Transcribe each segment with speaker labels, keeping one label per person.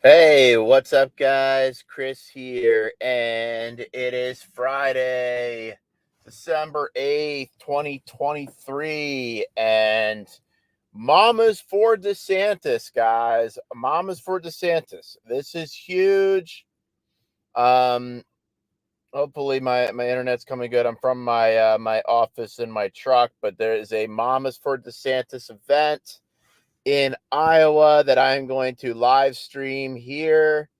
Speaker 1: Hey, what's up, guys? Chris here, and it is Friday, December 8th, 2023, and Mama's for DeSantis, guys. Mama's for DeSantis. This is huge. Um, Hopefully my internet's coming good. I'm from my office in my truck, but there is a Mama's for DeSantis event in Iowa that I'm going to live stream here.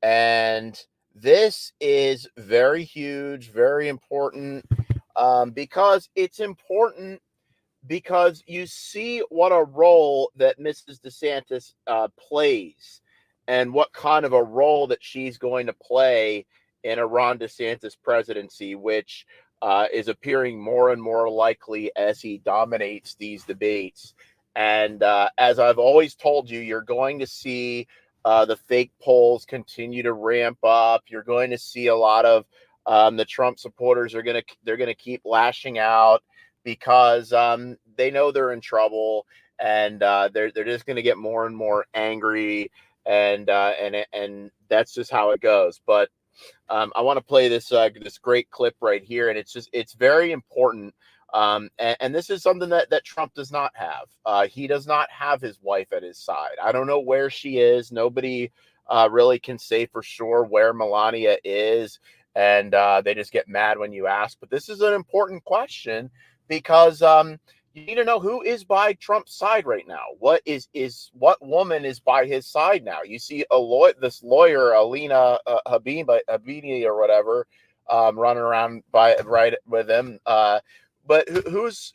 Speaker 1: And this is very huge, very important, because it's important because you see what a role that Mrs. DeSantis plays and what kind of a role that she's going to play in a Ron DeSantis presidency, which is appearing more and more likely as he dominates these debates. And as I've always told you, you're going to see the fake polls continue to ramp up. You're going to see a lot of the Trump supporters they're gonna keep lashing out because they know they're in trouble, and they're just going to get more and more angry, and that's just how it goes. But I want to play this great clip right here, and it's very important. And this is something that Trump does not have. He does not have his wife at his side. I don't know where she is. Nobody really can say for sure where Melania is, and they just get mad when you ask. But this is an important question because you need to know who is by Trump's side right now. What woman is by his side now? You see this lawyer, Alina Habini or whatever, running around right with him. But who's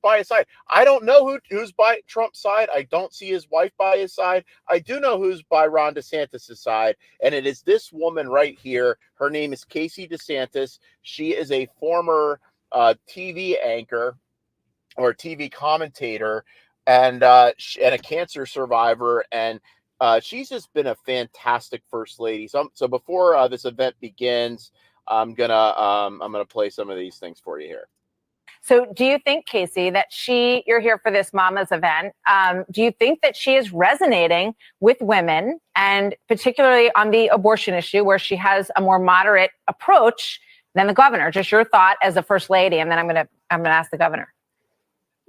Speaker 1: by his side? I don't know who's by Trump's side. I don't see his wife by his side. I do know who's by Ron DeSantis' side, and it is this woman right here. Her name is Casey DeSantis. She is a former TV anchor or TV commentator, and a cancer survivor, and she's just been a fantastic first lady. So before this event begins, I'm gonna play some of these things for you here.
Speaker 2: So do you think, Casey, that you're here for this Mama's event? Do you think that she is resonating with women, and particularly on the abortion issue, where she has a more moderate approach than the governor? Just your thought as a first lady, and then I'm gonna ask the governor.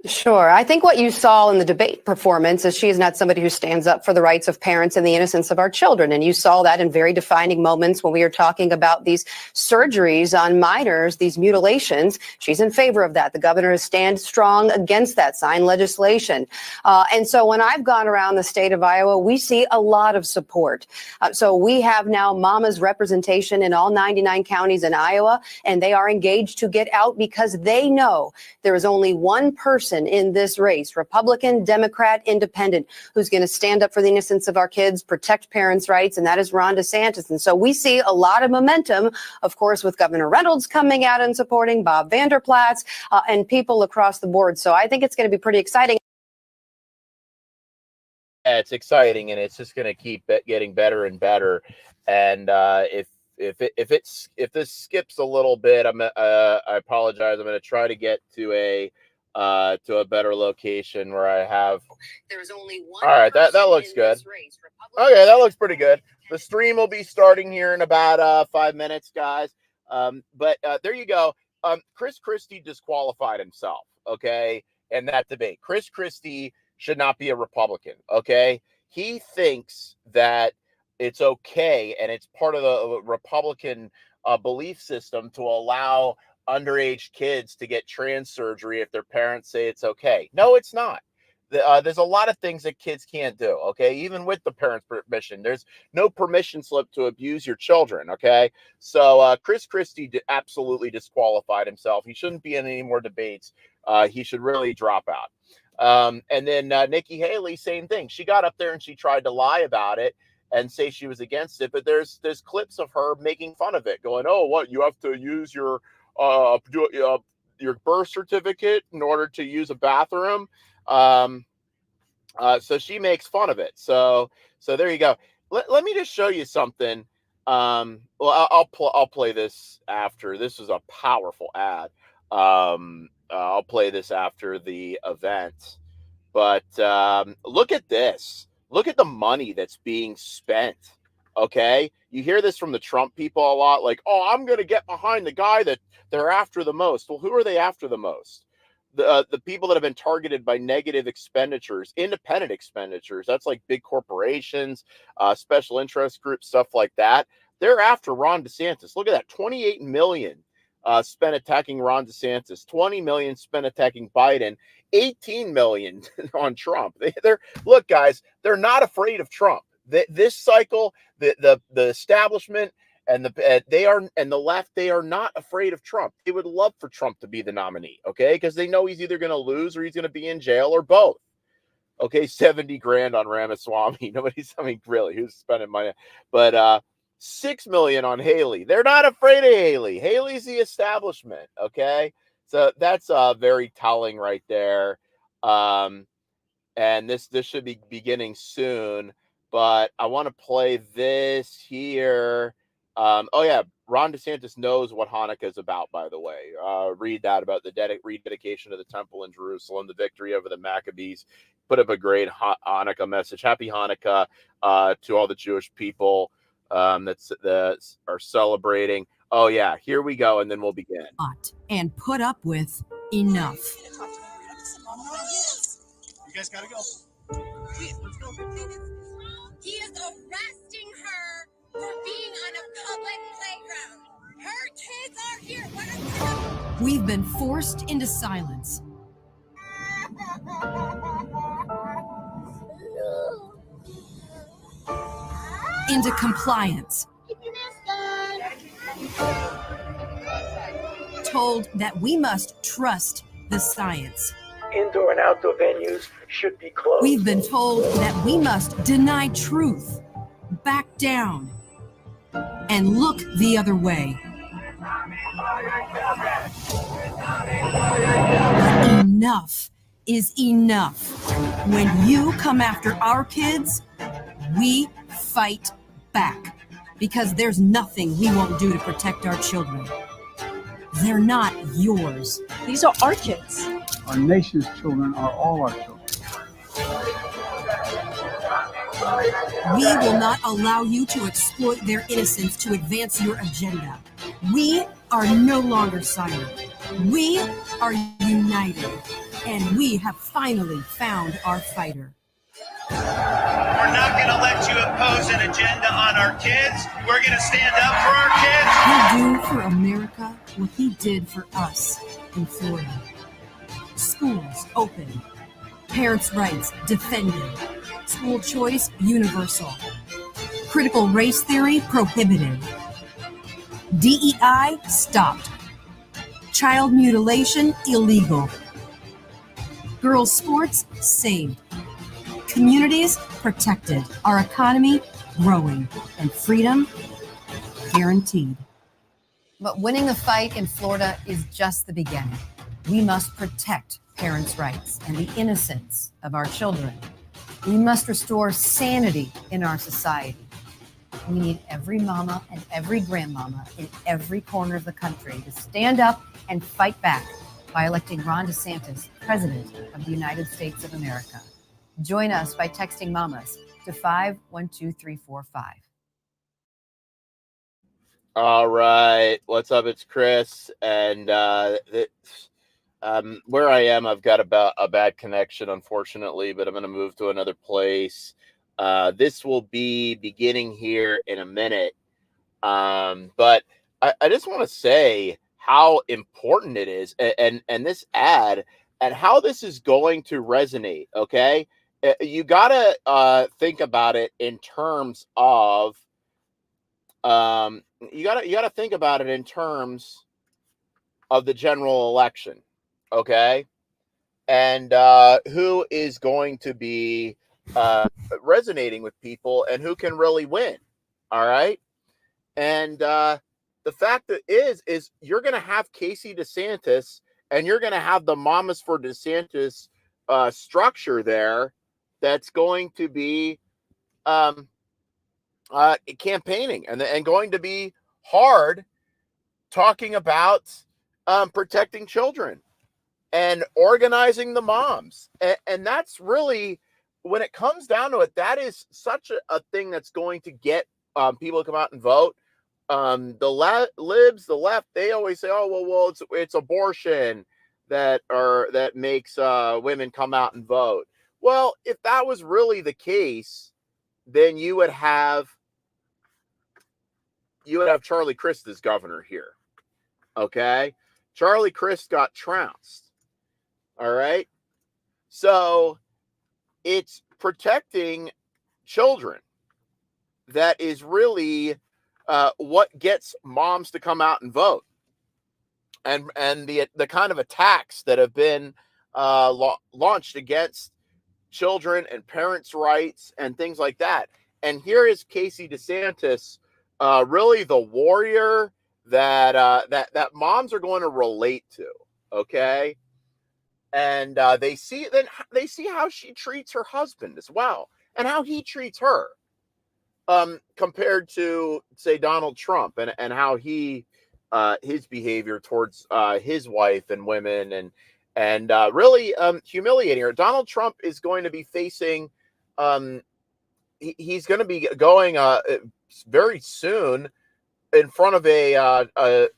Speaker 3: Sure. I think what you saw in the debate performance is she is not somebody who stands up for the rights of parents and the innocence of our children. And you saw that in very defining moments when we were talking about these surgeries on minors, these mutilations. She's in favor of that. The governor has stand strong against that, signed legislation. And so when I've gone around the state of Iowa, we see a lot of support. So we have now Mama's representation in all 99 counties in Iowa, and they are engaged to get out because they know there is only one person in this race, Republican, Democrat, Independent, who's going to stand up for the innocence of our kids, protect parents' rights, and that is Ron DeSantis. And so we see a lot of momentum, of course, with Governor Reynolds coming out and supporting Bob Vander Plaats and people across the board. So I think it's going to be pretty exciting.
Speaker 1: Yeah, it's exciting, and it's just going to keep getting better and better. And if this skips a little bit, I apologize. I'm going to try to get to a better location where I have.
Speaker 3: There's only one.
Speaker 1: All right, that looks good. Okay, that looks pretty good. The stream will be starting here in about 5 minutes, guys. But there you go. Chris Christie disqualified himself, okay, in that debate. Chris Christie should not be a Republican, okay? He thinks that it's okay and it's part of the Republican belief system to allow underage kids to get trans surgery if their parents say it's okay. No, it's not. There's a lot of things that kids can't do, okay? Even with the parents' permission. There's no permission slip to abuse your children, okay? So Chris Christie absolutely disqualified himself. He shouldn't be in any more debates. He should really drop out. And then Nikki Haley, same thing. She got up there and she tried to lie about it and say she was against it, but there's clips of her making fun of it, going, "Oh, what, you have to use your birth certificate in order to use a bathroom." So she makes fun of it. So there you go. Let me just show you something. Well, I'll play this after. This is a powerful ad. I'll play this after the event. But look at this. Look at the money that's being spent. Okay. You hear this from the Trump people a lot, like, oh, I'm going to get behind the guy that they're after the most. Well, who are they after the most? The people that have been targeted by negative expenditures, independent expenditures. That's like big corporations, special interest groups, stuff like that. They're after Ron DeSantis. Look at that, 28 million spent attacking Ron DeSantis, 20 million spent attacking Biden, 18 million on Trump. They're look, guys, they're not afraid of Trump. This cycle, the establishment and the left, they are not afraid of Trump. They would love for Trump to be the nominee, okay? Because they know he's either going to lose or he's going to be in jail or both. Okay, 70 grand on Ramaswamy. Nobody's, I mean, really, who's spending money? But 6 million on Haley. They're not afraid of Haley. Haley's the establishment, okay? So that's very telling right there. And this should be beginning soon. But I want to play this here. Oh, yeah. Ron DeSantis knows what Hanukkah is about, by the way. Read that about the rededication of the temple in Jerusalem, the victory over the Maccabees. Put up a great Hanukkah message. Happy Hanukkah to all the Jewish people that are celebrating. Oh, yeah. Here we go. And then we'll begin.
Speaker 4: And put up with enough.
Speaker 5: You guys got to go. Please, let's go.
Speaker 6: He is arresting her for being on a public playground. Her kids are here. What are
Speaker 4: We've been forced into silence. Into compliance. Told that we must trust the science.
Speaker 7: Indoor and outdoor venues should be closed.
Speaker 4: We've been told that we must deny truth, back down, and look the other way. But enough is enough. When you come after our kids, we fight back, because there's nothing we won't do to protect our children. They're not yours.
Speaker 8: These are our kids.
Speaker 9: Our nation's children are all our children.
Speaker 4: We will not allow you to exploit their innocence to advance your agenda. We are no longer silent. We are united, and we have finally found our fighter.
Speaker 5: We're not going to let you impose an agenda on our kids. We're going to stand up for our kids.
Speaker 4: He'll do for America what he did for us in Florida. Schools open. Parents' rights defended. School choice universal. Critical race theory prohibited. DEI stopped. Child mutilation illegal. Girls' sports saved. Communities protected. Our economy growing. And freedom guaranteed. But winning the fight in Florida is just the beginning. We must protect parents' rights and the innocence of our children. We must restore sanity in our society. We need every mama and every grandmama in every corner of the country to stand up and fight back by electing Ron DeSantis President of the United States of America. Join us by texting mamas to 512345.
Speaker 1: All right. What's up? It's Chris. And where I am, I've got a bad connection, unfortunately, but I'm going to move to another place. This will be beginning here in a minute. But I just want to say how important it is and this ad and how this is going to resonate. Okay. You got to think about it in terms of you got to think about it in terms of the general election. Okay. And who is going to be resonating with people and who can really win. All right. And the fact that is you're going to have Casey DeSantis and you're going to have the Mamas for DeSantis structure there that's going to be campaigning and going to be hard talking about protecting children and organizing the moms. And that's really when it comes down to it, that is such a thing that's going to get people to come out and vote. The libs, the left, they always say, "Oh, well, it's abortion that makes women come out and vote." Well, if that was really the case, then you would have Charlie Crist as governor here. Okay, Charlie Crist got trounced. All right, so it's protecting children that is really what gets moms to come out and vote, and the kind of attacks that have been launched against children and parents' rights and things like that. And here is Casey DeSantis, really the warrior that moms are going to relate to. Okay, and they see how she treats her husband as well, and how he treats her, compared to, say, Donald Trump, and how he his behavior towards his wife and women, and really humiliating her. Donald Trump is going to be facing he's going to be going very soon in front of a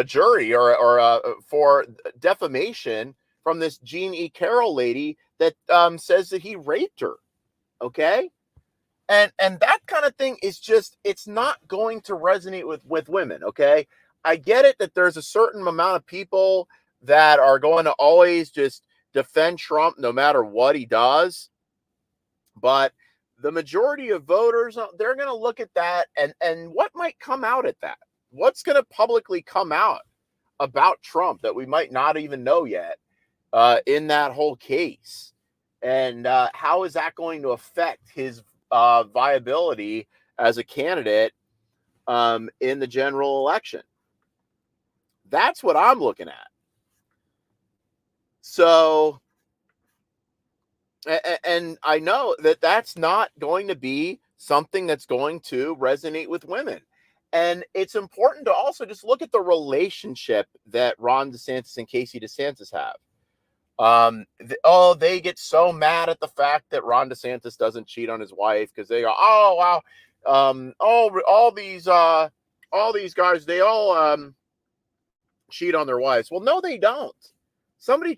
Speaker 1: jury or for defamation from this Jean E. Carroll lady that says that he raped her. Okay. And that kind of thing is just, it's not going to resonate with women. Okay. I get it that there's a certain amount of people that are going to always just defend Trump no matter what he does. But the majority of voters, they're going to look at that and what might come out at that? What's going to publicly come out about Trump that we might not even know yet in that whole case? And how is that going to affect his viability as a candidate in the general election? That's what I'm looking at. So, and I know that that's not going to be something that's going to resonate with women. And it's important to also just look at the relationship that Ron DeSantis and Casey DeSantis have. They get so mad at the fact that Ron DeSantis doesn't cheat on his wife because they go, "Oh wow, all these guys, they all cheat on their wives." Well, no, they don't. Somebody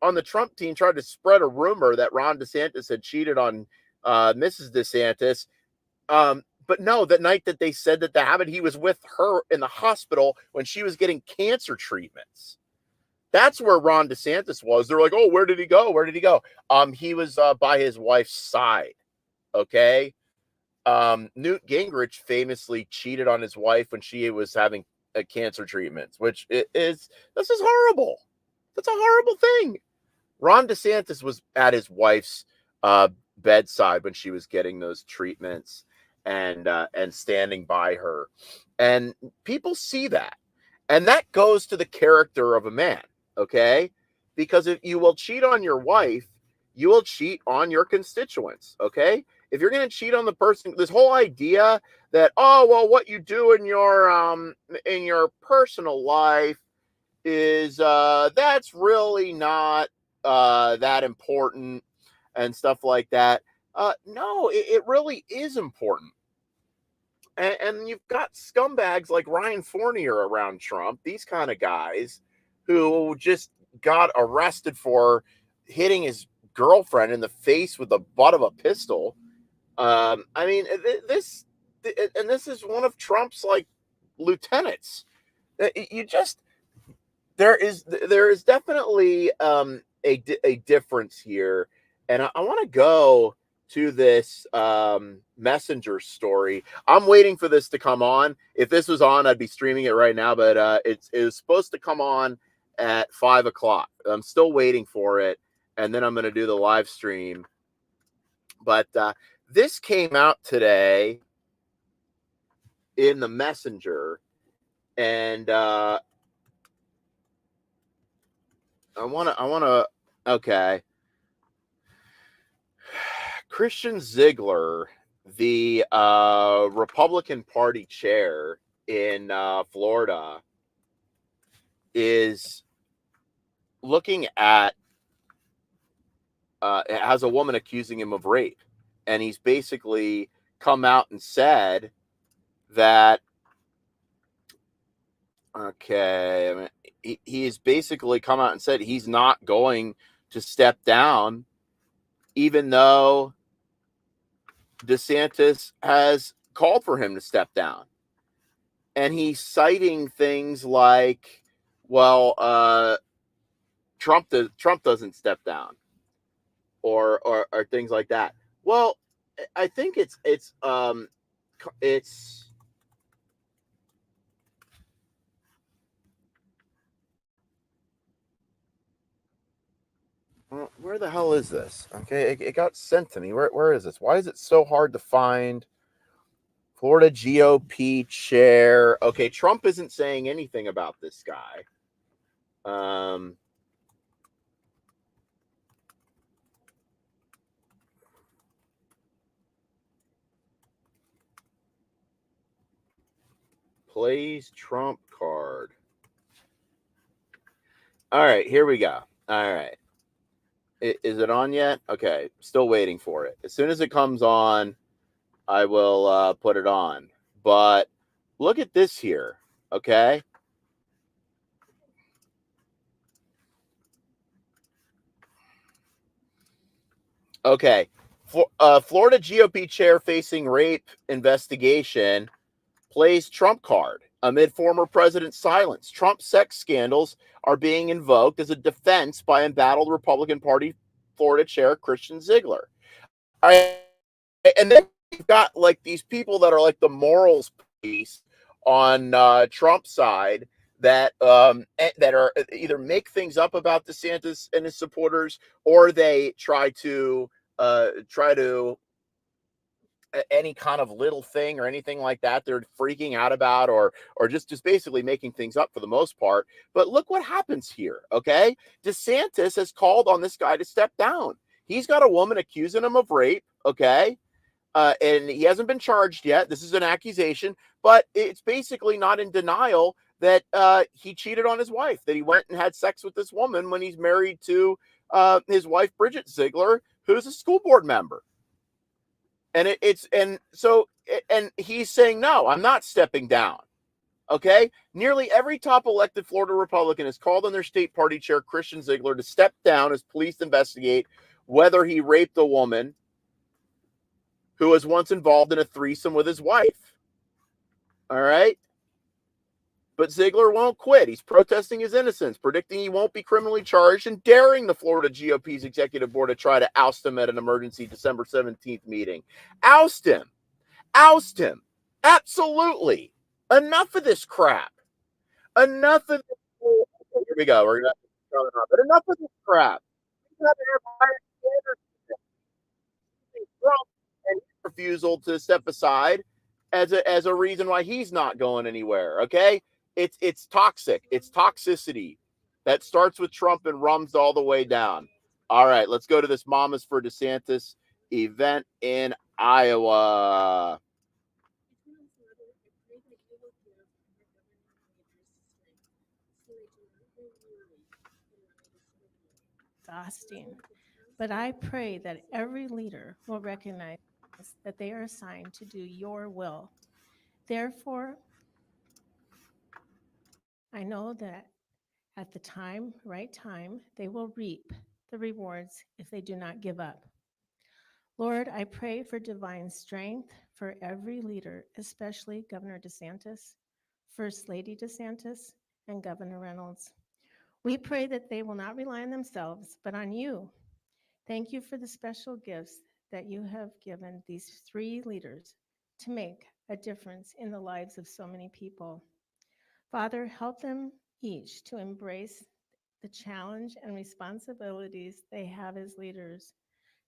Speaker 1: on the Trump team tried to spread a rumor that Ron DeSantis had cheated on Mrs. DeSantis. But no, the night that they said that happened, he was with her in the hospital when she was getting cancer treatments. That's where Ron DeSantis was. They're like, "Oh, where did he go? Where did he go?" He was by his wife's side. Okay. Newt Gingrich famously cheated on his wife when she was having cancer treatments, which this is horrible. That's a horrible thing. Ron DeSantis was at his wife's bedside when she was getting those treatments and standing by her. And people see that. And that goes to the character of a man. Okay, because if you will cheat on your wife, you will cheat on your constituents. Okay, if you're going to cheat on the person, this whole idea that, oh well, what you do in your personal life is that's really not that important and stuff like that. No, it really is important. And you've got scumbags like Ryan Fournier around Trump, these kind of guys who just got arrested for hitting his girlfriend in the face with the butt of a pistol. I mean, this is one of Trump's like lieutenants. There is definitely a difference here, and I want to go to this messenger story. I'm waiting for this to come on. If this was on, I'd be streaming it right now, but it was supposed to come on at 5 o'clock. I'm still waiting for it, and then I'm going to do the live stream. But this came out today in the messenger, and I want to okay. Christian Ziegler, the Republican Party chair in Florida, is looking at has a woman accusing him of rape, and he's basically come out and said that. Okay, I mean, he has basically come out and said he's not going to step down, even though DeSantis has called for him to step down. And he's citing things like, well, Trump doesn't step down, or things like that. Well, I think it's where the hell is this? Okay, it got sent to me. Where is this? Why is it so hard to find? Florida GOP chair. Okay, Trump isn't saying anything about this guy. Plays Trump card. All right, here we go. All right. Is it on yet? Okay, still waiting for it. As soon as it comes on, I will put it on. But look at this here, okay? Okay. Florida GOP chair facing rape investigation plays Trump card amid former president's silence. Trump's sex scandals are being invoked as a defense by embattled Republican Party Florida chair Christian Ziegler. All right. And then you've got like these people that are like the morals police on Trump's side that are either make things up about DeSantis and his supporters, or they try to any kind of little thing or anything like that they're freaking out about, or just basically making things up for the most part. But look what happens here, okay? DeSantis has called on this guy to step down. He's got a woman accusing him of rape, okay? And he hasn't been charged yet. This is an accusation, but it's basically not in denial that he cheated on his wife, that he went and had sex with this woman when he's married to his wife, Bridget Ziegler, who's a school board member. And and he's saying, no, I'm not stepping down. Okay. Nearly every top elected Florida Republican has called on their state party chair, Christian Ziegler, to step down as police investigate whether he raped a woman who was once involved in a threesome with his wife. All right. But Ziegler won't quit. He's protesting his innocence, predicting he won't be criminally charged, and daring the Florida GOP's executive board to try to oust him at an emergency December 17th meeting. Oust him. Oust him. Absolutely. Enough of this crap. Enough of this. Here we go. We're going to, but enough of this crap. Trump and his refusal to step aside as a reason why he's not going anywhere. Okay, it's toxic. It's toxicity that starts with Trump and runs all the way down. All right, let's go to this Mamas for DeSantis event in Iowa.
Speaker 8: Exhausting. But I pray that every leader will recognize that they are assigned to do your will. Therefore, I know that at the right time, they will reap the rewards if they do not give up. Lord, I pray for divine strength for every leader, especially Governor DeSantis, First Lady DeSantis, and Governor Reynolds. We pray that they will not rely on themselves, but on you. Thank you for the special gifts that you have given these three leaders to make a difference in the lives of so many people. Father, help them each to embrace the challenge and responsibilities they have as leaders,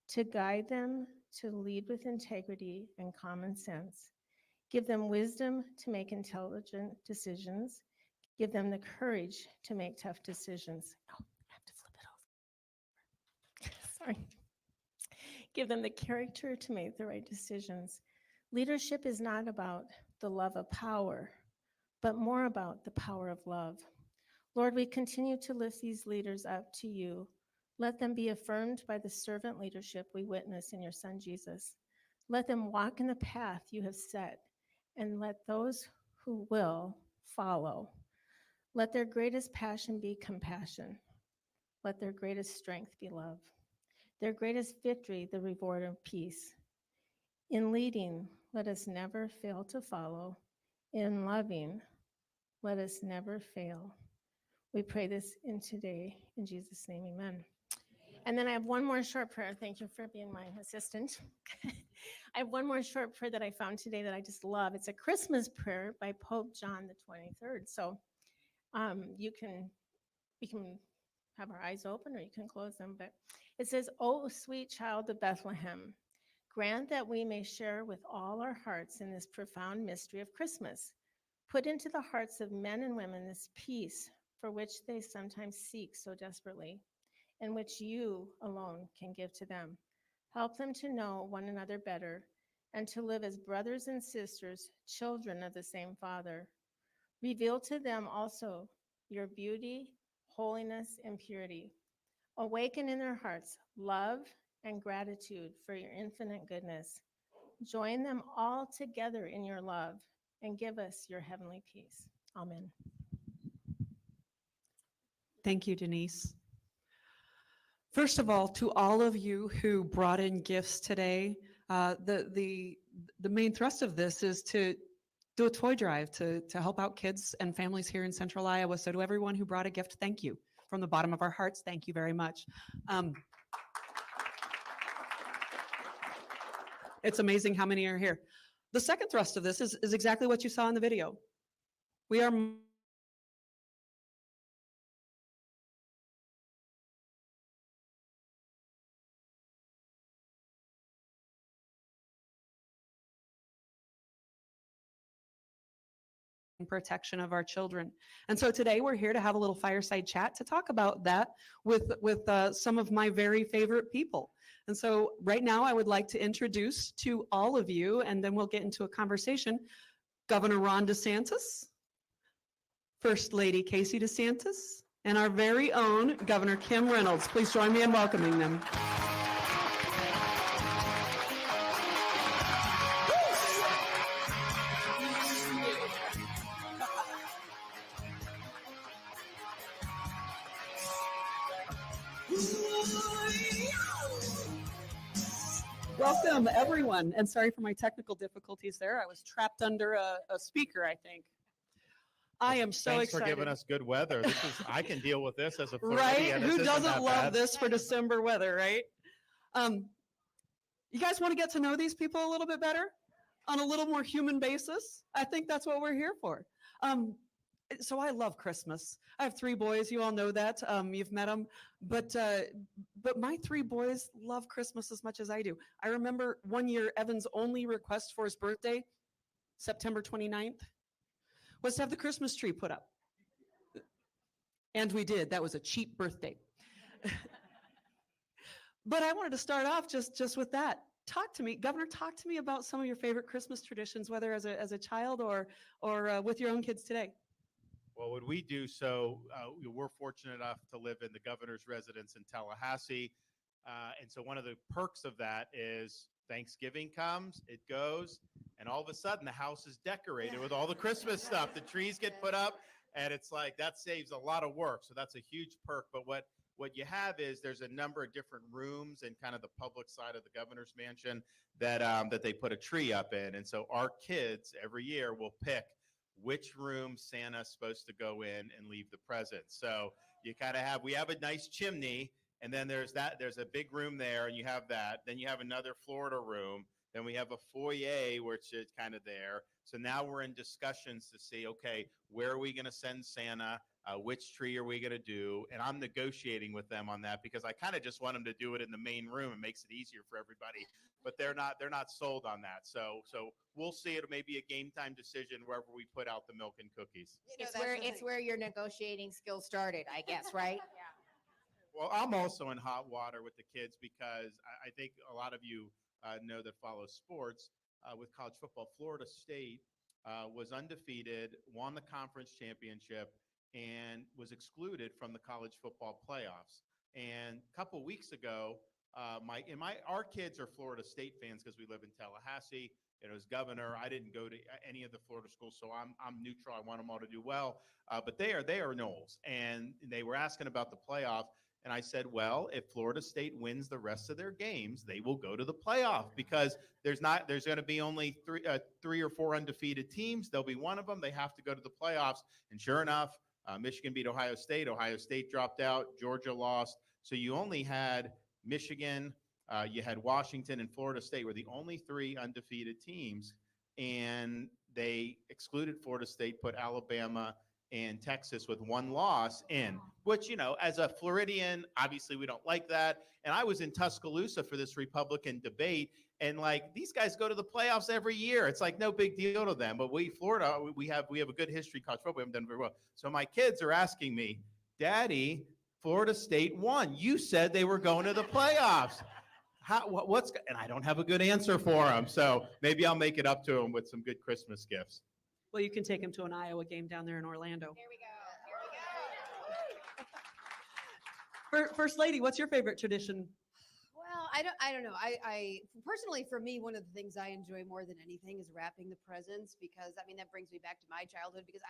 Speaker 8: to guide them to lead with integrity and common sense. Give them wisdom to make intelligent decisions. Give them the courage to make tough decisions. Oh, I have to flip it over. Sorry. Give them the character to make the right decisions. Leadership is not about the love of power, but more about the power of love. Lord, we continue to lift these leaders up to you Let them be affirmed by the servant leadership we witness in your Son, Jesus. Let them walk in the path you have set, and let those who will follow. Let their greatest passion be compassion. Let their greatest strength be love. Their greatest victory, the reward of peace. In leading, let us never fail to follow. In loving, let us never fail. We pray this in today, in Jesus' name, amen. And then I have one more short prayer. Thank you for being my assistant. I have one more short prayer that I found today that I just love. It's a Christmas prayer by Pope John the 23rd. So we can have our eyes open or you can close them. But it says, "O sweet child of Bethlehem, grant that we may share with all our hearts in this profound mystery of Christmas. Put into the hearts of men and women this peace for which they sometimes seek so desperately, and which you alone can give to them. Help them to know one another better and to live as brothers and sisters, children of the same Father. Reveal to them also your beauty, holiness, and purity. Awaken in their hearts love and gratitude for your infinite goodness. Join them all together in your love and give us your heavenly peace." Amen.
Speaker 10: Thank you, Denise. First of all, to all of you who brought in gifts today, the main thrust of this is to do a toy drive to help out kids and families here in Central Iowa. So to everyone who brought a gift, thank you. From the bottom of our hearts, thank you very much. It's amazing how many are here. The second thrust of this is exactly what you saw in the video. We are protection of our children. And so today we're here to have a little fireside chat to talk about that with some of my very favorite people. And so right now I would like to introduce to all of you, and then we'll get into a conversation, Governor Ron DeSantis, First Lady Casey DeSantis, and our very own Governor Kim Reynolds. Please join me in welcoming them. Welcome, everyone. And sorry for my technical difficulties there. I was trapped under a speaker, I think. I am so
Speaker 1: Thanks
Speaker 10: excited.
Speaker 1: for giving us good weather. I can deal with this as a
Speaker 10: right?
Speaker 1: Floridian.
Speaker 10: Who doesn't love this for December weather, right? You guys want to get to know these people a little bit better on a little more human basis? I think that's what we're here for. So I love Christmas. I have 3 boys. You all know that. You've met them. But my 3 boys love Christmas as much as I do. I remember one year Evan's only request for his birthday, September 29th, was to have the Christmas tree put up. And we did. That was a cheap birthday. But I wanted to start off just with that. Talk to me, Governor, talk to me about some of your favorite Christmas traditions, whether as a child or with your own kids today.
Speaker 1: Well, when we do so, we're fortunate enough to live in the governor's residence in Tallahassee. And so one of the perks of that is Thanksgiving comes, it goes, and all of a sudden the house is decorated with all the Christmas stuff. The trees get put up, and it's like that saves a lot of work. So that's a huge perk. But what you have is there's a number of different rooms in kind of the public side of the governor's mansion that they put a tree up in. And so our kids every year will pick which room Santa's supposed to go in and leave the presents. So you kind of we have a nice chimney, and then there's a big room there, and you have that. Then you have another Florida room. Then we have a foyer, which is kind of there. So now we're in discussions to see, okay, where are we going to send Santa? Which tree are we going to do? And I'm negotiating with them on that because I kind of just want them to do it in the main room. It makes it easier for everybody. But they're not sold on that. So we'll see. It may be a game time decision wherever we put out the milk and cookies.
Speaker 11: It's where your negotiating skills started, I guess, right?
Speaker 2: Yeah.
Speaker 1: Well, I'm also in hot water with the kids because I think a lot of you know that follow sports. With college football, Florida State was undefeated, won the conference championship, and was excluded from the college football playoffs.
Speaker 12: And a couple weeks ago, our kids are Florida State fans because we live in Tallahassee. And as governor, I didn't go to any of the Florida schools, so I'm neutral. I want them all to do well. But they are Knowles, and they were asking about the playoff. And I said, well, if Florida State wins the rest of their games, they will go to the playoff because there's going to be only three or four undefeated teams. There'll be one of them. They have to go to the playoffs. And sure enough, Michigan beat Ohio State. Ohio State dropped out. Georgia lost. So you only had Michigan, you had Washington, and Florida State were the only three undefeated teams. And they excluded Florida State, put Alabama and Texas with one loss in, which, as a Floridian, obviously we don't like that. And I was in Tuscaloosa for this Republican debate, and these guys go to the playoffs every year. It's like no big deal to them. But Florida, we have a good history in college football. We haven't done very well. So my kids are asking me, Daddy, Florida State won. You said they were going to the playoffs. And I don't have a good answer for them. So maybe I'll make it up to them with some good Christmas gifts.
Speaker 10: Well, you can take him to an Iowa game down there in Orlando.
Speaker 11: Here we go.
Speaker 10: First Lady, what's your favorite tradition?
Speaker 3: Well, I don't know. I personally, for me, one of the things I enjoy more than anything is wrapping the presents, because that brings me back to my childhood, because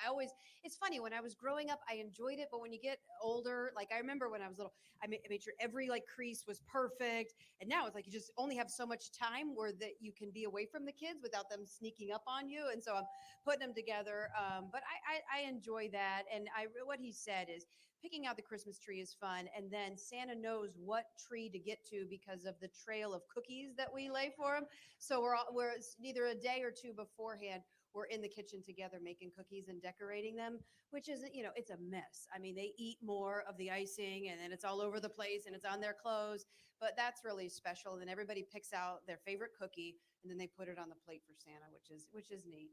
Speaker 3: it's funny, when I was growing up, I enjoyed it. But when you get older, I remember when I was little, I made sure every crease was perfect. And now it's you just only have so much time where that you can be away from the kids without them sneaking up on you. And so I'm putting them together. But I enjoy that. And what he said is, picking out the Christmas tree is fun, and then Santa knows what tree to get to because of the trail of cookies that we lay for him. So we're either a day or two beforehand, we're in the kitchen together making cookies and decorating them, which is, it's a mess. They eat more of the icing, and then it's all over the place, and it's on their clothes. But that's really special. And then everybody picks out their favorite cookie, and then they put it on the plate for Santa, which is neat.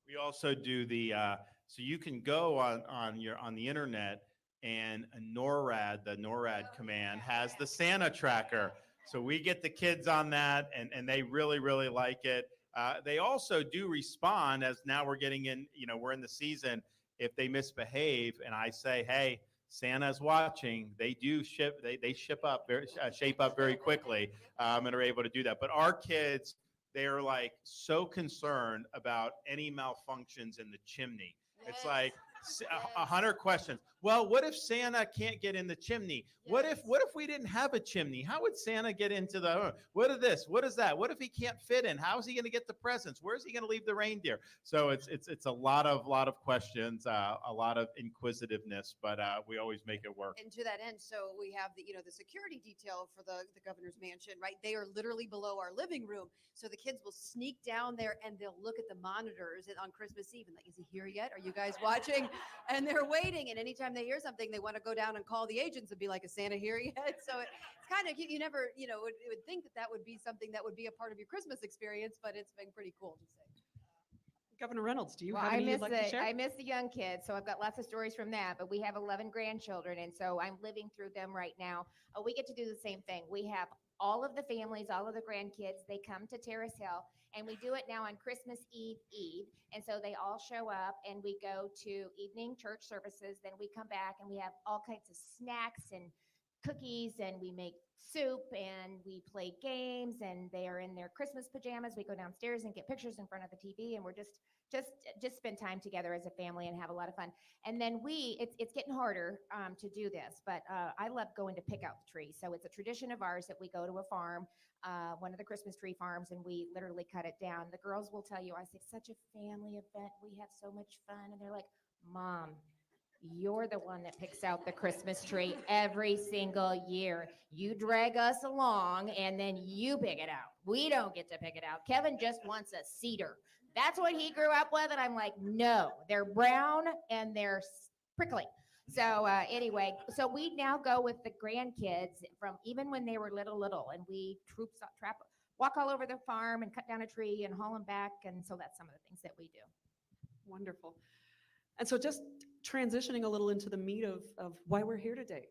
Speaker 12: We also do so you can go on the internet. And the NORAD command has the Santa tracker. So we get the kids on that, and they really, really like it. They also do respond, as now we're getting in, we're in the season. If they misbehave and I say, hey, Santa's watching, they do shape up very quickly and are able to do that. But our kids, they are so concerned about any malfunctions in the chimney. Yes. It's 100 questions. Well, what if Santa can't get in the chimney? Yes. What if we didn't have a chimney? How would Santa get into what is this? What is that? What if he can't fit in? How is he going to get the presents? Where is he going to leave the reindeer? So it's a lot of questions, a lot of inquisitiveness, but we always make it work.
Speaker 3: And to that end, so we have the security detail for the governor's mansion, right? They are literally below our living room. So the kids will sneak down there and they'll look at the monitors on Christmas Eve and is he here yet? Are you guys watching? And they're waiting. And anytime they hear something, they want to go down and call the agents and be like, is Santa here yet? So it's kind of, you never, would think that would be something that would be a part of your Christmas experience, but it's been pretty cool to say.
Speaker 10: Governor Reynolds, do you have any you'd like to share?
Speaker 11: I miss the young kids, so I've got lots of stories from that, but we have 11 grandchildren, and so I'm living through them right now. We get to do the same thing. We have all of the families, all of the grandkids, they come to Terrace Hill, and we do it now on Christmas Eve, and so they all show up, and we go to evening church services, then we come back, and we have all kinds of snacks and cookies, and we make soup, and we play games, and they are in their Christmas pajamas. We go downstairs and get pictures in front of the TV, and we're just spend time together as a family and have a lot of fun. And then it's getting harder to do this, but I love going to pick out the tree. So it's a tradition of ours that we go to a farm, one of the Christmas tree farms, and we literally cut it down. The girls will tell you, I say, such a family event. We have so much fun. And they're like, Mom, you're the one that picks out the Christmas tree every single year. You drag us along and then you pick it out. We don't get to pick it out. Kevin just wants a cedar. That's what he grew up with. And I'm like, no, they're brown and they're prickly. So anyway, so we now go with the grandkids from even when they were little, and we walk all over the farm and cut down a tree and haul them back. And so that's some of the things that we do.
Speaker 10: Wonderful. And so just transitioning a little into the meat of why we're here today.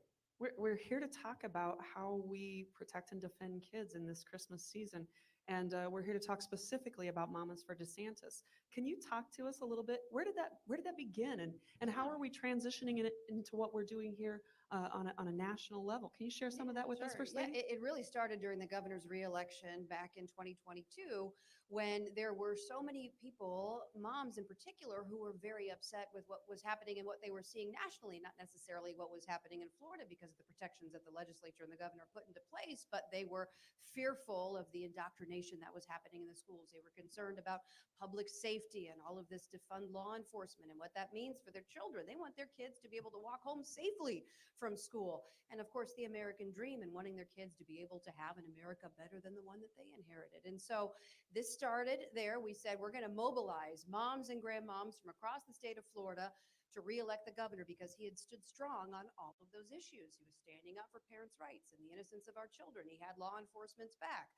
Speaker 10: We're here to talk about how we protect and defend kids in this Christmas season. And we're here to talk specifically about Mamas for DeSantis. Can you talk to us a little bit? Where did that begin? And how are we transitioning it into what we're doing here on a national level. Can you share some of that with us,
Speaker 3: Sure.
Speaker 10: First
Speaker 3: Yeah,
Speaker 10: Lady?
Speaker 3: it really started during the governor's reelection back in 2022, when there were so many people, moms in particular, who were very upset with what was happening and what they were seeing nationally, not necessarily what was happening in Florida because of the protections that the legislature and the governor put into place, but they were fearful of the indoctrination that was happening in the schools. They were concerned about public safety and all of this defund law enforcement and what that means for their children. They want their kids to be able to walk home safely from school. And of course, the American dream and wanting their kids to be able to have an America better than the one that they inherited. And so this started there. We said we're going to mobilize moms and grandmoms from across the state of Florida to reelect the governor because he had stood strong on all of those issues. He was standing up for parents' rights and the innocence of our children. He had law enforcement's back.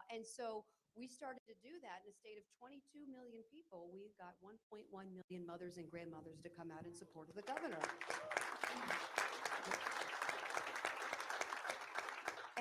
Speaker 3: And so we started to do that in a state of 22 million people. We've got 1.1 million mothers and grandmothers to come out in support of the governor.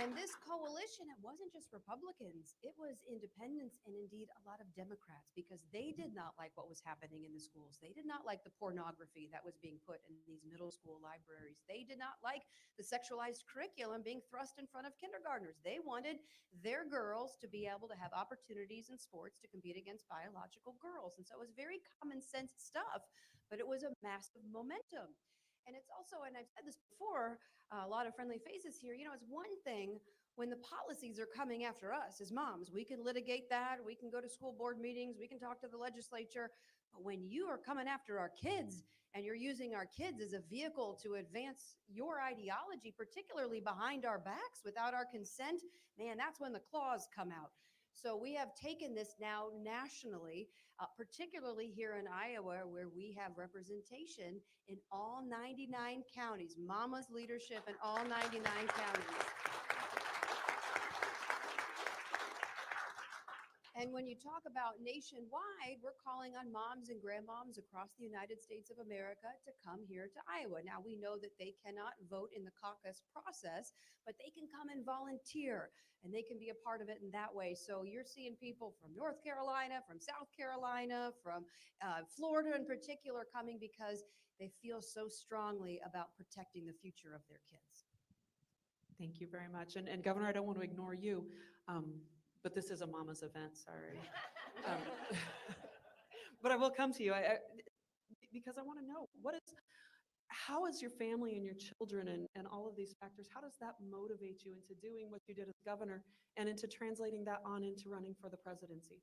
Speaker 3: And this coalition, it wasn't just Republicans, it was independents and indeed a lot of Democrats, because they did not like what was happening in the schools. They did not like the pornography that was being put in these middle school libraries. They did not like the sexualized curriculum being thrust in front of kindergartners. They wanted their girls to be able to have opportunities in sports to compete against biological girls. And so it was very common sense stuff, but it was a massive momentum. And it's also, and I've said this before, a lot of friendly faces here, you know, it's one thing when the policies are coming after us as moms. We can litigate that. We can go to school board meetings. We can talk to the legislature. But when you are coming after our kids and you're using our kids as a vehicle to advance your ideology, particularly behind our backs without our consent, man, that's when the claws come out. So we have taken this now nationally, particularly here in Iowa, where we have representation in all 99 counties, Mama's leadership in all 99 counties. And when you talk about nationwide, we're calling on moms and grandmoms across the United States of America to come here to Iowa. Now, we know that they cannot vote in the caucus process, but they can come and volunteer, and they can be a part of it in that way. So you're seeing people from North Carolina, from South Carolina, from Florida in particular coming because they feel so strongly about protecting the future of their kids.
Speaker 10: Thank you very much. And Governor, I don't want to ignore you, but this is a mama's event, sorry. But I will come to you because I want to know, how is your family and your children and all of these factors, how does that motivate you into doing what you did as governor and into translating that on into running for the presidency?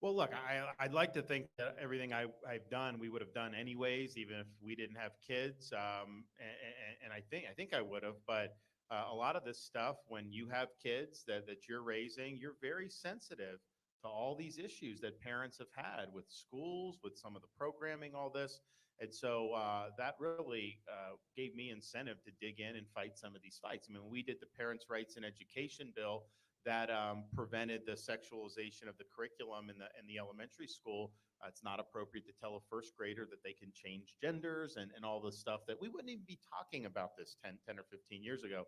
Speaker 12: Well, look, I'd like to think that everything I've done, we would have done anyways, even if we didn't have kids. And I think I would have, but a lot of this stuff, when you have kids that you're raising, you're very sensitive to all these issues that parents have had with schools, with some of the programming, all this. And so that really gave me incentive to dig in and fight some of these fights. I mean, we did the Parents' Rights in Education bill that prevented the sexualization of the curriculum in the elementary school. It's not appropriate to tell a first grader that they can change genders and all the stuff that we wouldn't even be talking about this 10 or 15 years ago.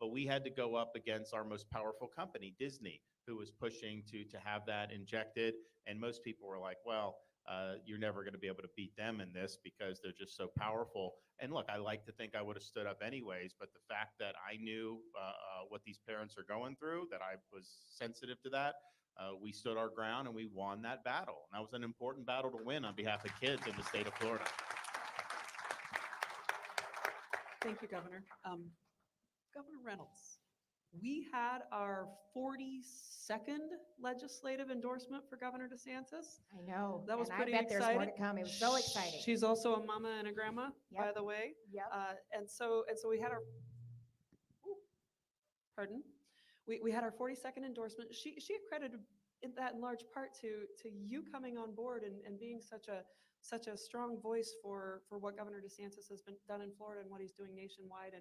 Speaker 12: But we had to go up against our most powerful company, Disney, who was pushing to have that injected. And most people were like, well, you're never going to be able to beat them in this because they're just so powerful. And look, I like to think I would have stood up anyways, but the fact that I knew what these parents are going through, that I was sensitive to that, we stood our ground and we won that battle. And that was an important battle to win on behalf of kids in the state of Florida.
Speaker 10: Thank you, Governor. Governor Reynolds, we had our 42nd legislative endorsement for Governor DeSantis.
Speaker 11: I know.
Speaker 10: That was
Speaker 11: and
Speaker 10: pretty
Speaker 11: I bet
Speaker 10: exciting.
Speaker 11: There's more to come. It was so exciting.
Speaker 10: She's also a mama and a grandma, by
Speaker 11: Yep.
Speaker 10: the way.
Speaker 11: Yep.
Speaker 10: And so we had our, pardon, we had our 42nd endorsement. She accredited that in large part to you coming on board and being such a strong voice for what Governor DeSantis has been done in Florida and what he's doing nationwide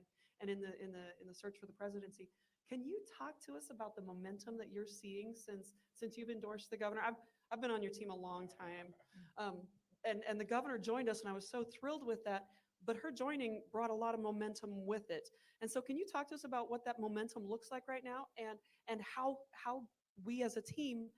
Speaker 10: and in the search for the presidency. Can you talk to us about the momentum that you're seeing since you've endorsed the governor? I've been on your team a long time, and the governor joined us, and I was so thrilled with that. But her joining brought a lot of momentum with it. And so, can you talk to us about what that momentum looks like right now, and how we as a team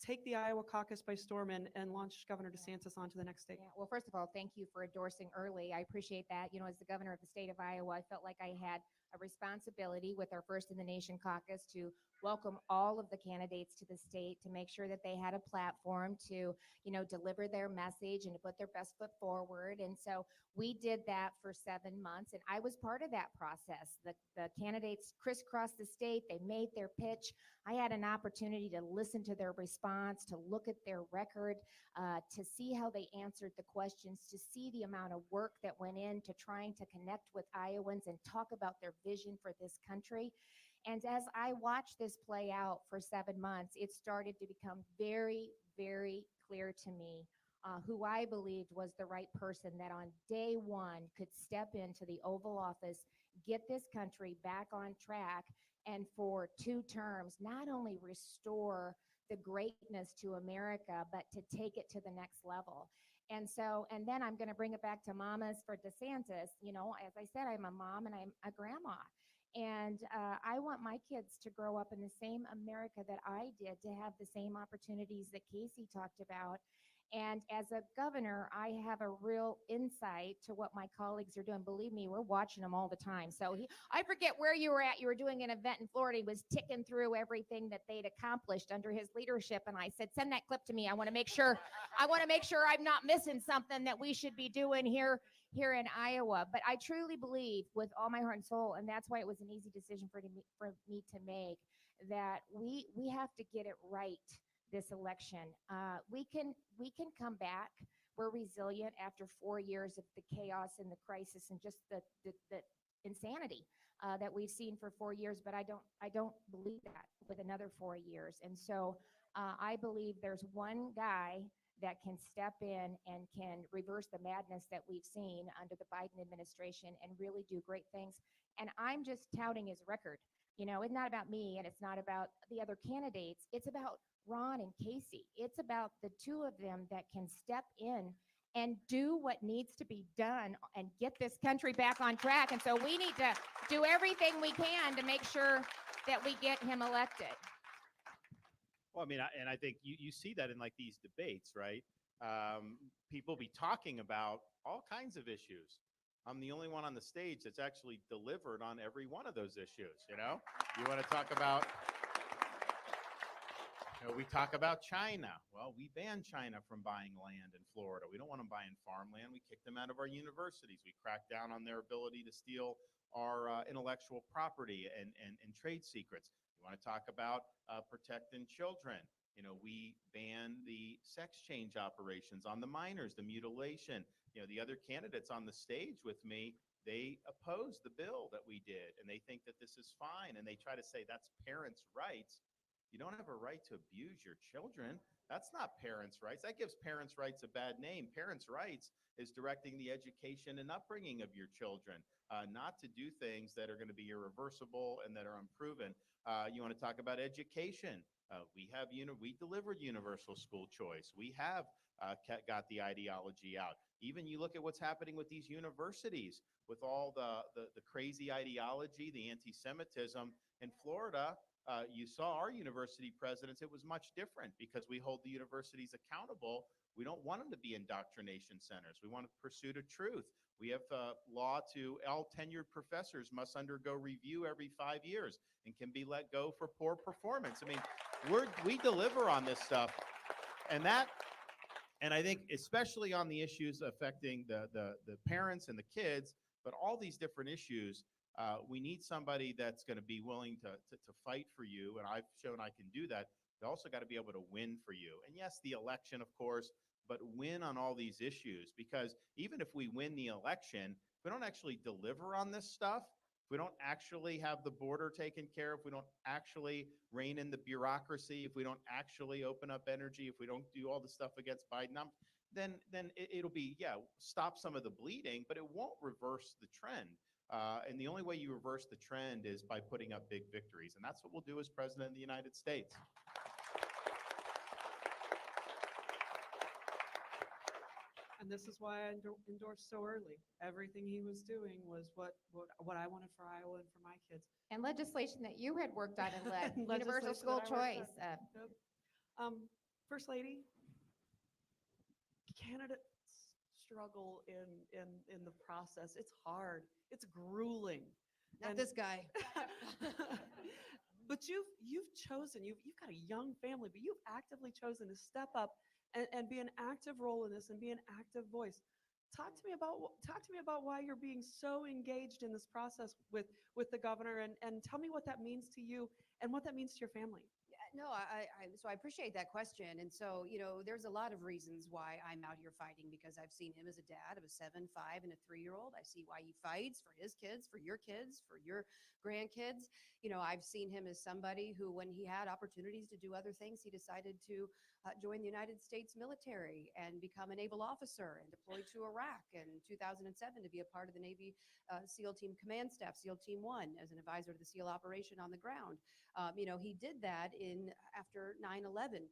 Speaker 10: take the Iowa caucus by storm and launch Governor DeSantis onto the next stage.
Speaker 11: Yeah, well, first of all, thank you for endorsing early. I appreciate that. You know, as the governor of the state of Iowa, I felt like I had a responsibility with our First in the Nation caucus to welcome all of the candidates to the state, to make sure that they had a platform to, you know, deliver their message and to put their best foot forward. And so we did that for 7 months, and I was part of that process. The candidates crisscrossed the state. They made their pitch. I had an opportunity to listen to their response, to look at their record, to see how they answered the questions, to see the amount of work that went into trying to connect with Iowans and talk about their vision for this country. And as I watched this play out for 7 months, it started to become very, very clear to me who I believed was the right person that on day one could step into the Oval Office, get this country back on track, and for 2 terms, not only restore the greatness to America, but to take it to the next level. And so, and then I'm going to bring it back to mamas for DeSantis. You know, as I said, I'm a mom and I'm a grandma. And I want my kids to grow up in the same America that I did, to have the same opportunities that Casey talked about. And as a governor, I have a real insight to what my colleagues are doing. Believe me, we're watching them all the time. So I forget where you were at. You were doing an event in Florida. He was ticking through everything that they'd accomplished under his leadership. And I said, send that clip to me. I want to make sure I'm not missing something that we should be doing here in Iowa. But I truly believe with all my heart and soul, and that's why it was an easy decision for me to make, that we have to get it right this election. We can come back. We're resilient after 4 years of the chaos and the crisis and just the insanity that we've seen for 4 years. But I don't believe that with another 4 years. And so I believe there's one guy that can step in and can reverse the madness that we've seen under the Biden administration and really do great things. And I'm just touting his record. You know, it's not about me and it's not about the other candidates. It's about Ron and Casey. It's about the two of them that can step in and do what needs to be done and get this country back on track. And so we need to do everything we can to make sure that we get him elected.
Speaker 12: Well, I mean, I think you see that in like these debates, right? People be talking about all kinds of issues. I'm the only one on the stage that's actually delivered on every one of those issues, you know? You want to talk about, we talk about China. Well, we banned China from buying land in Florida. We don't want them buying farmland. We kicked them out of our universities. We cracked down on their ability to steal our intellectual property and trade secrets. You want to talk about protecting children. You know, we banned the sex change operations on the minors, the mutilation. You know, the other candidates on the stage with me, they oppose the bill that we did, and they think that this is fine, and they try to say that's parents' rights. You don't have a right to abuse your children. That's not parents' rights. That gives parents' rights a bad name. Parents' rights is directing the education and upbringing of your children, not to do things that are going to be irreversible and that are unproven. You want to talk about education. We delivered universal school choice. We have got the ideology out. Even you look at what's happening with these universities, with all the crazy ideology, the anti-Semitism in Florida. You saw our university presidents. It was much different because we hold the universities accountable. We don't want them to be indoctrination centers. We want a pursuit of truth. We have law to all tenured professors must undergo review every 5 years and can be let go for poor performance. I mean, we deliver on this stuff, and I think especially on the issues affecting the parents and the kids, but all these different issues. We need somebody that's going to be willing to fight for you, and I've shown I can do that. They also got to be able to win for you. And yes, the election, of course, but win on all these issues, because even if we win the election, if we don't actually deliver on this stuff, if we don't actually have the border taken care of, if we don't actually rein in the bureaucracy, if we don't actually open up energy, if we don't do all the stuff against Biden, then it'll be, stop some of the bleeding, but it won't reverse the trend. And the only way you reverse the trend is by putting up big victories. And that's what we'll do as president of the United States.
Speaker 10: And this is why I endorsed so early. Everything he was doing was what I wanted for Iowa and for my kids.
Speaker 11: And legislation that you had worked on and led, universal
Speaker 10: Legislation
Speaker 11: school
Speaker 10: that I worked
Speaker 11: choice.
Speaker 10: on. Yep. First Lady, candidates struggle in the process. It's hard. It's grueling.
Speaker 3: Not this guy.
Speaker 10: But you've chosen, you've got a young family, but you've actively chosen to step up and be an active role in this and be an active voice. Talk to me about why you're being so engaged in this process with the governor, and tell me what that means to you and what that means to your family.
Speaker 3: No, so I appreciate that question. And so, there's a lot of reasons why I'm out here fighting, because I've seen him as a dad of a 7, 5, and a 3-year-old. I see why he fights for his kids, for your grandkids. I've seen him as somebody who, when he had opportunities to do other things, he decided to join the United States military and become a naval officer and deploy to Iraq in 2007 to be a part of the Navy SEAL Team Command Staff, SEAL Team 1, as an advisor to the SEAL operation on the ground. He did that after 9/11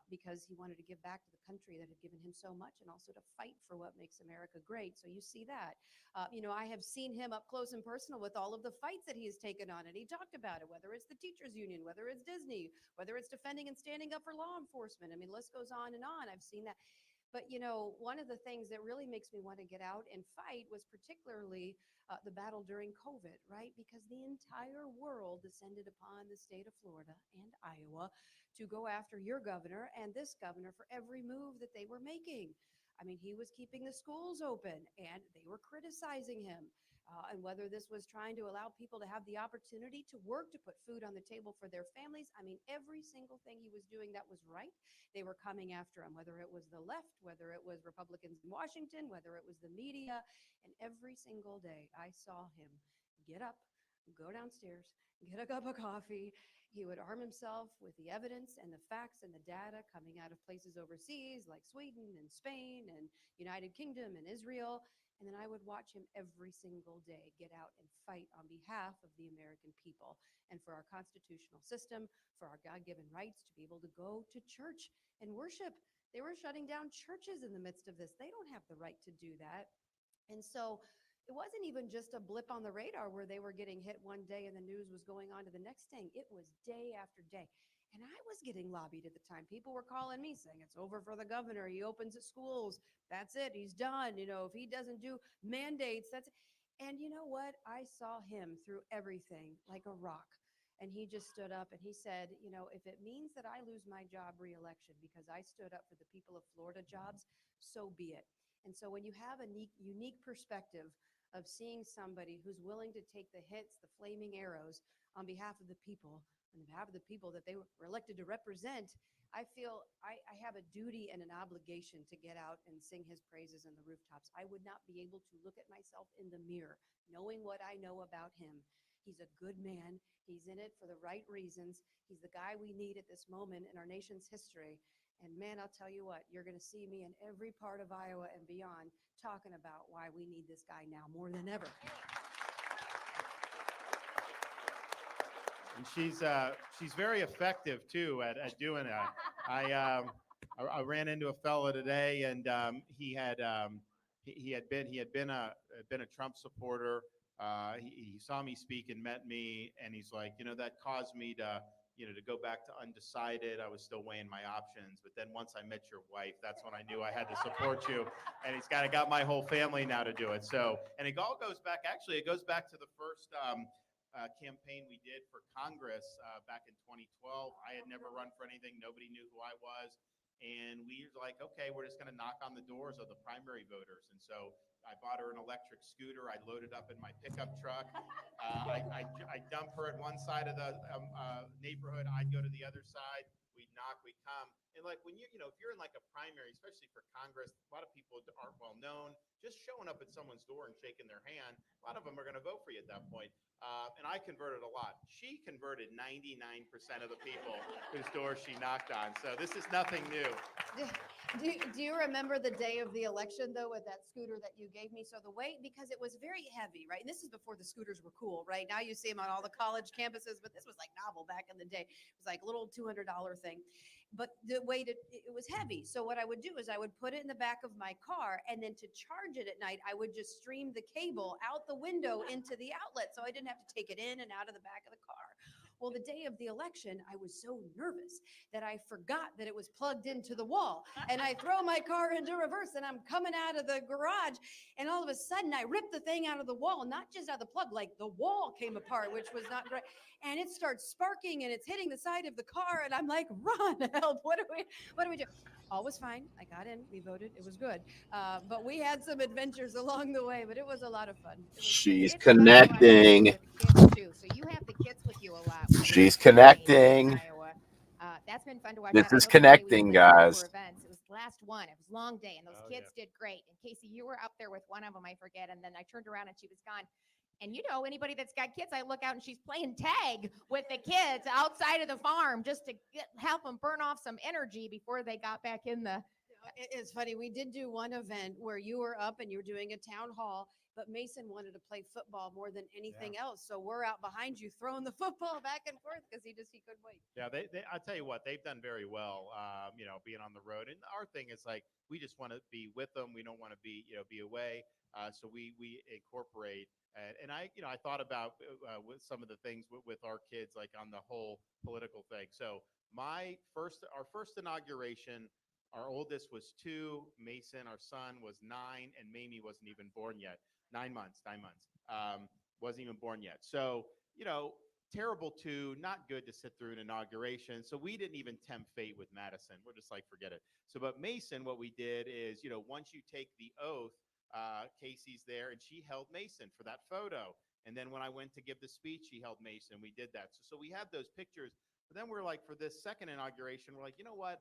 Speaker 3: because he wanted to give back to the country that had given him so much, and also to fight for what makes America great. So you see that. I have seen him up close and personal with all of the fights that he has taken on, and he talked about it, whether it's the teachers union, whether it's Disney, whether it's defending and standing up for law enforcement. I mean, the list goes on and on. I've seen that. But, one of the things that really makes me want to get out and fight was particularly the battle during COVID, right? Because the entire world descended upon the state of Florida and Iowa to go after your governor and this governor for every move that they were making. I mean, he was keeping the schools open and they were criticizing him. And whether this was trying to allow people to have the opportunity to work, to put food on the table for their families. I mean, every single thing he was doing that was right, they were coming after him, whether it was the left, whether it was Republicans in Washington, whether it was the media. And every single day I saw him get up, go downstairs, get a cup of coffee. He would arm himself with the evidence and the facts and the data coming out of places overseas like Sweden and Spain and United Kingdom and Israel. And then I would watch him every single day get out and fight on behalf of the American people and for our constitutional system, for our God-given rights to be able to go to church and worship. They were shutting down churches in the midst of this. They don't have the right to do that. And so it wasn't even just a blip on the radar where they were getting hit one day and the news was going on to the next thing. It was day after day. And I was getting lobbied at the time. People were calling me saying, it's over for the governor. He opens the schools. That's it. He's done. If he doesn't do mandates, that's it. And you know what? I saw him through everything like a rock. And he just stood up and he said, if it means that I lose my job re-election because I stood up for the people of Florida jobs, so be it. And so when you have a unique perspective of seeing somebody who's willing to take the hits, the flaming arrows on behalf of the people, on behalf of the people that they were elected to represent, I feel I have a duty and an obligation to get out and sing his praises in the rooftops. I would not be able to look at myself in the mirror, knowing what I know about him. He's a good man. He's in it for the right reasons. He's the guy we need at this moment in our nation's history. And man, I'll tell you what, you're going to see me in every part of Iowa and beyond talking about why we need this guy now more than ever.
Speaker 12: And she's very effective too at doing that. I ran into a fellow today, and he had been a Trump supporter. He saw me speak and met me, and he's like, that caused me to go back to undecided. I was still weighing my options, but then once I met your wife, that's when I knew I had to support you. And he's got my whole family now to do it. So, and it all goes back. Actually, it goes back to the first campaign we did for Congress back in 2012. I had never run for anything. Nobody knew who I was. And we were like, okay, we're just going to knock on the doors of the primary voters. And so I bought her an electric scooter. I loaded up in my pickup truck. I dump her at one side of the neighborhood. I'd go to the other side. We'd knock, we'd come. And like when if you're in like a primary, especially for Congress, a lot of people aren't well known. Just showing up at someone's door and shaking their hand, a lot of them are going to vote for you at that point. And I converted a lot. She converted 99% of the people whose doors she knocked on. So this is nothing new.
Speaker 3: Do you remember the day of the election, though, with that scooter that you gave me? So the weight, because it was very heavy, right? And this is before the scooters were cool, right? Now you see them on all the college campuses, but this was like novel back in the day. It was like a little $200 thing. But the weight, it was heavy. So what I would do is I would put it in the back of my car, and then to charge it at night, I would just stream the cable out the window into the outlet. So I didn't have to take it in and out of the back of the car. Well, the day of the election, I was so nervous that I forgot that it was plugged into the wall. And I throw my car into reverse and I'm coming out of the garage. And all of a sudden I ripped the thing out of the wall, not just out of the plug, like the wall came apart, which was not great. And it starts sparking and it's hitting the side of the car. And I'm like, run, help. What do we do? All was fine. I got in. We voted. It was good. But we had some adventures along the way, but it was a lot of fun.
Speaker 1: She's
Speaker 11: It's fun to watch you
Speaker 1: connecting.
Speaker 11: with kids too. So you have the kids with you a lot. when you're
Speaker 1: She's
Speaker 11: campaigning in
Speaker 1: connecting.
Speaker 11: Iowa. That's been fun to watch.
Speaker 1: This
Speaker 11: I
Speaker 1: is
Speaker 11: know the other day we
Speaker 1: connecting,
Speaker 11: went to
Speaker 1: guys.
Speaker 11: October events. It was the last one. It was a long day, and those kids did great. And Casey, you were up there with one of them, I forget. And then I turned around and she was gone. And you know, anybody that's got kids, I look out and she's playing tag with the kids outside of the farm just to help them burn off some energy before they got back in the.
Speaker 3: It's funny. We did do one event where you were up and you were doing a town hall, but Mason wanted to play football more than anything else. So we're out behind you throwing the football back and forth because he couldn't wait.
Speaker 12: Yeah, I tell you what, they've done very well, being on the road. And our thing is like, we just want to be with them. We don't want to be away. So we incorporate. And I thought about with some of the things with our kids, like on the whole political thing. So our first inauguration, our oldest was 2, Mason, our son, was 9, and Mamie wasn't even born yet. 9 months, wasn't even born yet. So, terrible too, not good to sit through an inauguration. So we didn't even tempt fate with Madison. We're just like, forget it. So, but Mason, what we did is, once you take the oath, Casey's there and she held Mason for that photo. And then when I went to give the speech, she held Mason. We did that. So we have those pictures. But then we're like, for this second inauguration, we're like, you know what?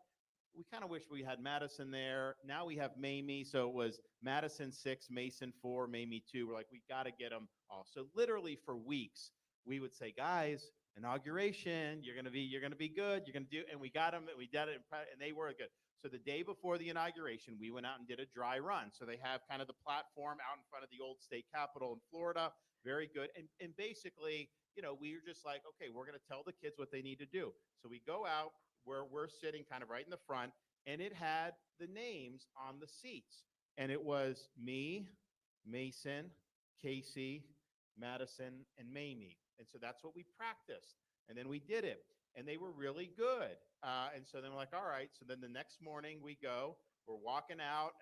Speaker 12: We kind of wish we had Madison there. Now we have Mamie. So it was Madison 6, Mason 4, Mamie 2. We're like, we got to get them all. So literally for weeks, we would say, guys, inauguration, you're gonna be good. You're gonna do, and we got them. We did it, and they were good. So the day before the inauguration, we went out and did a dry run. So they have kind of the platform out in front of the old state capitol in Florida. Very good. And basically, we were just like, okay, we're gonna tell the kids what they need to do. So we go out where we're sitting kind of right in the front, and it had the names on the seats. And it was me, Mason, Casey, Madison, and Mamie. And so that's what we practiced. And then we did it. And they were really good. And so then we're like, all right. So then the next morning we go, we're walking out,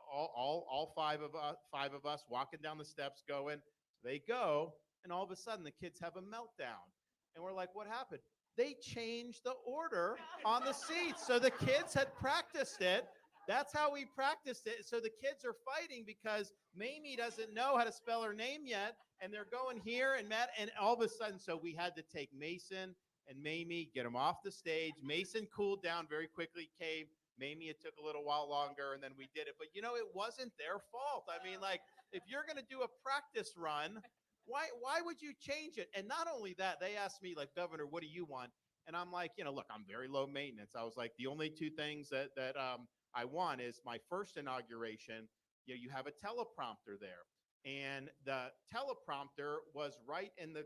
Speaker 12: all five of us walking down the steps going. They go, and all of a sudden the kids have a meltdown. And we're like, what happened? They changed the order on the seats. So the kids had practiced it. That's how we practiced it. So the kids are fighting because Mamie doesn't know how to spell her name yet. And they're going here and all of a sudden, so we had to take Mason and Mamie, get them off the stage. Mason cooled down very quickly, came. Mamie, it took a little while longer, and then we did it. But, it wasn't their fault. I mean, like, if you're going to do a practice run, why would you change it? And not only that, they asked me, like, Governor, what do you want? And I'm like, look, I'm very low maintenance. I was like, the only 2 things that I want is my first inauguration, you have a teleprompter there. And the teleprompter was right in the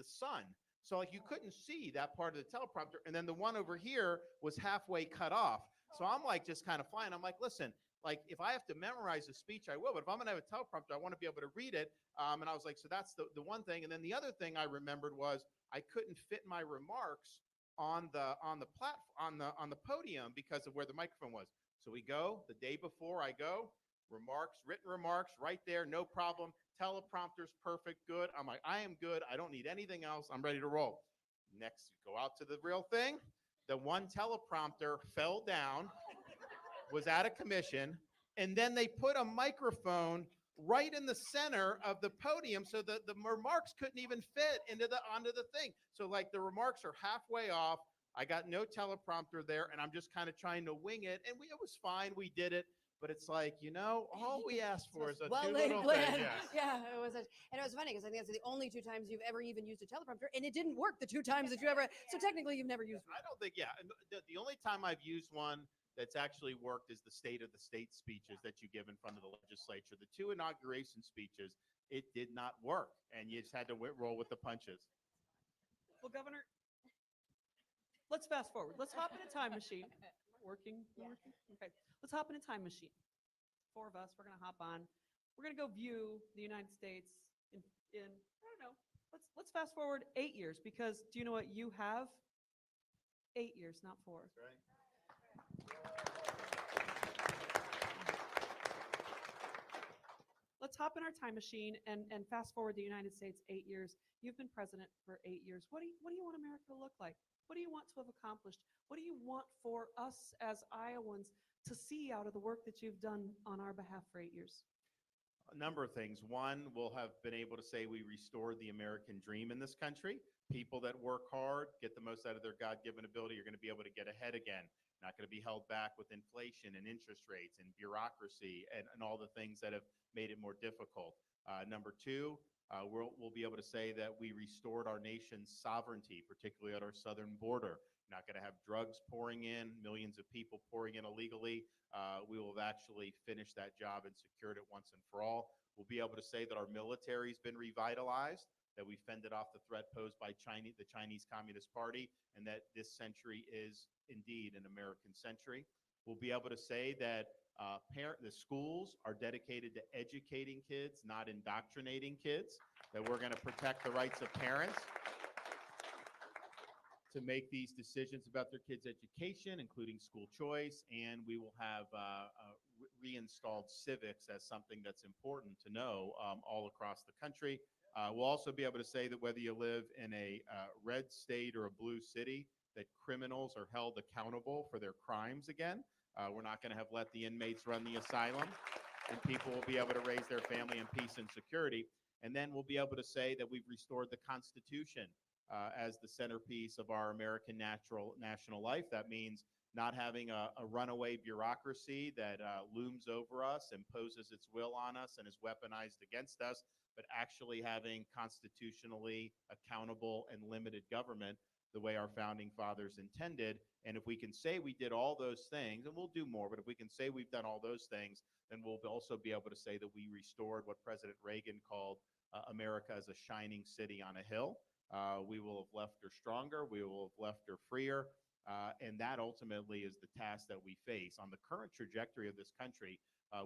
Speaker 12: sun. So like you couldn't see that part of the teleprompter. And then the one over here was halfway cut off. So I'm like just kind of flying. I'm like, listen, like if I have to memorize a speech, I will. But if I'm going to have a teleprompter, I want to be able to read it. And I was like, so that's the one thing. And then the other thing I remembered was I couldn't fit my remarks on the platform on the podium because of where the microphone was. So we go the day before I go. Written remarks right there, no problem. Teleprompter's perfect, good. I'm like, I am good. I don't need anything else. I'm ready to roll. Next, go out to the real thing. The one teleprompter fell down, was out of commission, and then they put a microphone right in the center of the podium so that the remarks couldn't even fit onto the thing. So like the remarks are halfway off. I got no teleprompter there, and I'm just kind of trying to wing it, and it was fine. We did it. But it's like, all we asked for is a two-little thing. Yes.
Speaker 3: Yeah, it was. And it was funny because I think that's the only 2 times you've ever even used a teleprompter, and it didn't work the 2 times that you ever. So technically, you've never used one.
Speaker 12: I don't think. Yeah, the only time I've used one that's actually worked is the State of the State speeches that you give in front of the legislature. The 2 inauguration speeches, it did not work, and you just had to roll with the punches.
Speaker 10: Well, Governor, let's fast forward. Let's hop in a time machine. Working? Okay. Let's hop in a time machine. 4 of us, we're going to hop on. We're going to go view the United States in I don't know. Let's fast forward 8 years, because do you know what you have? 8 years, not 4.
Speaker 12: That's right.
Speaker 10: Let's hop in our time machine and fast forward the United States 8 years. You've been president for 8 years. What do you want America to look like? What do you want to have accomplished? What do you want for us as Iowans to see out of the work that you've done on our behalf for 8 years?
Speaker 12: A number of things. One, we'll have been able to say we restored the American dream in this country. People that work hard, get the most out of their God-given ability, are going to be able to get ahead again. Not going to be held back with inflation and interest rates and bureaucracy and all the things that have made it more difficult. Number two, we'll be able to say that we restored our nation's sovereignty, particularly at our southern border. Not going to have drugs pouring in, millions of people pouring in illegally. We will have actually finished that job and secured it once and for all. We'll be able to say that our military has been revitalized, that we fended off the threat posed by the Chinese Communist Party, and that this century is indeed an American century. We'll be able to say that the schools are dedicated to educating kids, not indoctrinating kids, that we're going to protect the rights of parents to make these decisions about their kids' education, including school choice, and we will have reinstalled civics as something that's important to know all across the country. We'll also be able to say that whether you live in a red state or a blue city, that criminals are held accountable for their crimes again. We're not going to have let the inmates run the asylum, and people will be able to raise their family in peace and security. And then we'll be able to say that we've restored the Constitution as the centerpiece of our American national life. That means not having a runaway bureaucracy that looms over us, imposes its will on us, and is weaponized against us, but actually having constitutionally accountable and limited government the way our founding fathers intended. And if we can say we did all those things, and we'll do more, but if we can say we've done all those things, then we'll also be able to say that we restored what President Reagan called America as a shining city on a hill. We will have left her stronger. We will have left her freer. And that ultimately is the task that we face. On the current trajectory of this country,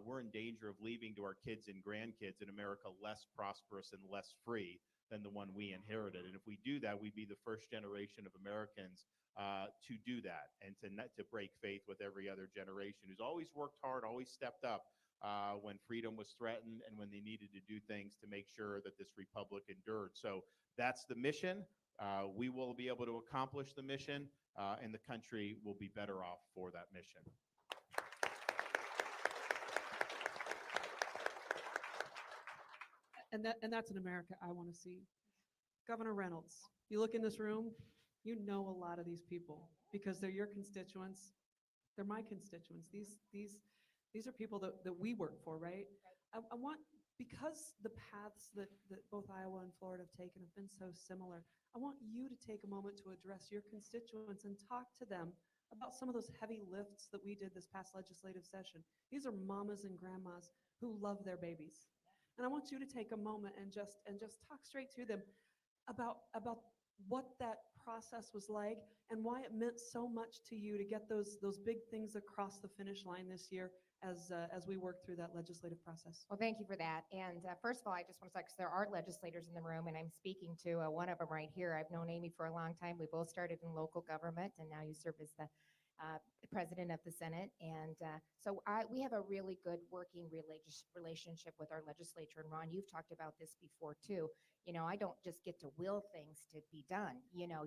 Speaker 12: we're in danger of leaving to our kids and grandkids in America less prosperous and less free than the one we inherited. And if we do that, we'd be the first generation of Americans to do that, and to break faith with every other generation who's always worked hard, always stepped up when freedom was threatened and when they needed to do things to make sure that this republic endured. So that's the mission. We will be able to accomplish the mission, and the country will be better off for that mission.
Speaker 10: And that's an America I want to see. Governor Reynolds, you look in this room, you know a lot of these people because they're your constituents. They're my constituents. These are people that we work for, right? I want, because the paths that both Iowa and Florida have taken have been so similar, I want you to take a moment to address your constituents and talk to them about some of those heavy lifts that we did this past legislative session. These are mamas and grandmas who love their babies. And I want you to take a moment and just talk straight to them about what that process was like and why it meant so much to you to get those big things across the finish line this year as we work through that legislative process.
Speaker 11: Well, thank you for that. And first of all, I just want to say, because there are legislators in the room, and I'm speaking to one of them right here. I've known Amy for a long time. We both started in local government, and now you serve as the president of the Senate. And so we have a really good working relationship with our legislature. And Ron, you've talked about this before too. You know, I don't just get to will things to be done. You know,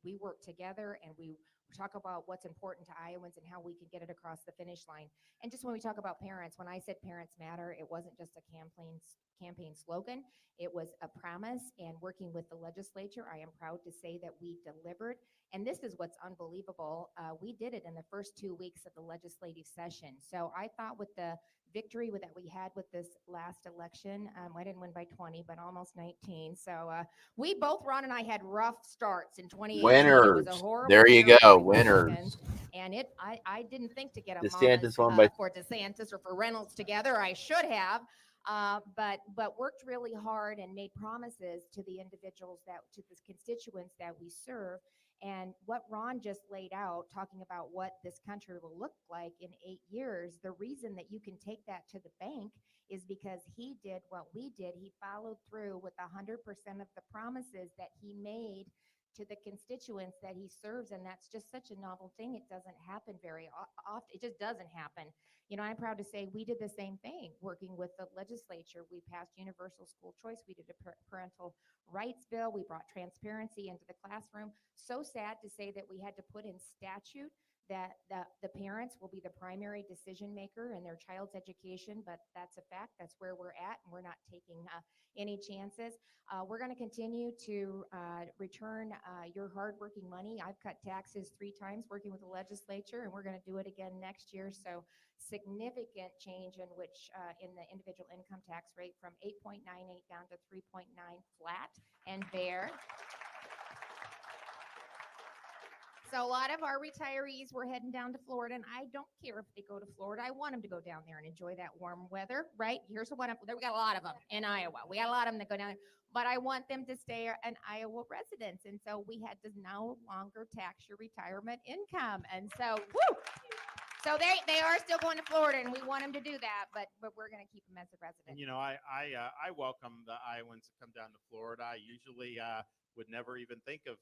Speaker 11: we work together and we talk about what's important to Iowans and how we can get it across the finish line. And just when we talk about parents, when I said parents matter, it wasn't just a campaign slogan. It was a promise, and working with the legislature, I am proud to say that we delivered. And this is what's unbelievable. We did it in the first 2 weeks of the legislative session. So I thought with the victory that we had with this last election, I didn't win by 20, but almost 19. So we both, Ron and I, had rough starts in 2018.
Speaker 1: Winners.
Speaker 11: It was a horrible
Speaker 1: There you
Speaker 11: year
Speaker 1: go.
Speaker 11: for
Speaker 1: Winners.
Speaker 11: Republicans. And I didn't think to get a
Speaker 1: DeSantis
Speaker 11: mamas,
Speaker 1: won by
Speaker 11: for DeSantis or for Reynolds together. I should have. But worked really hard and made promises to the individuals to the constituents that we serve. And what Ron just laid out, talking about what this country will look like in 8 years, the reason that you can take that to the bank is because he did what we did. He followed through with 100% of the promises that he made to the constituents that he serves. And that's just such a novel thing. It doesn't happen very often. It just doesn't happen. You know, I'm proud to say we did the same thing working with the legislature. We passed universal school choice. We did a parental rights bill. We brought transparency into the classroom. So sad to say that we had to put in statute that the parents will be the primary decision maker in their child's education, but that's a fact. That's where we're at, and we're not taking any chances. We're going to continue to return your hardworking money. I've cut taxes 3 times working with the legislature, and we're going to do it again next year. So significant change in which in the individual income tax rate from 8.98 down to 3.9 flat and fair. So a lot of our retirees were heading down to Florida, and I don't care if they go to Florida. I want them to go down there and enjoy that warm weather, right? Here's one. We got a lot of them in Iowa. We got a lot of them that go down there, but I want them to stay an Iowa residents. And so we had to no longer tax your retirement income. And so, woo! So they are still going to Florida, and we want them to do that, but we're going to keep them as a resident.
Speaker 12: You know, I welcome the Iowans to come down to Florida. I usually would never even think of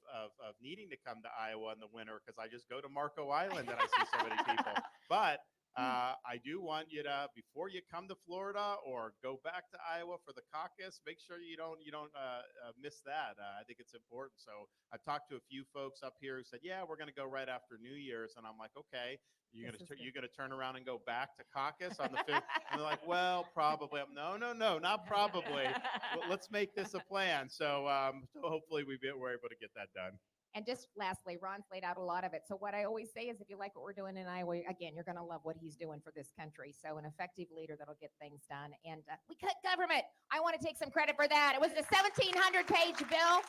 Speaker 12: needing to come to Iowa in the winter because I just go to Marco Island and I see so many people. But I do want you to, before you come to Florida or go back to Iowa for the caucus, make sure you don't miss that. I think it's important. So I've talked to a few folks up here who said, yeah, we're going to go right after New Year's. And I'm like, okay, you're going to turn around and go back to caucus on the 5th. And they're like, well, probably. No, not probably. Well, let's make this a plan. So hopefully we're able to get that done.
Speaker 11: And just lastly, Ron's laid out a lot of it. So what I always say is if you like what we're doing in Iowa, again, you're going to love what he's doing for this country. So an effective leader that'll get things done. And we cut government. I want to take some credit for that. It was a 1,700-page bill.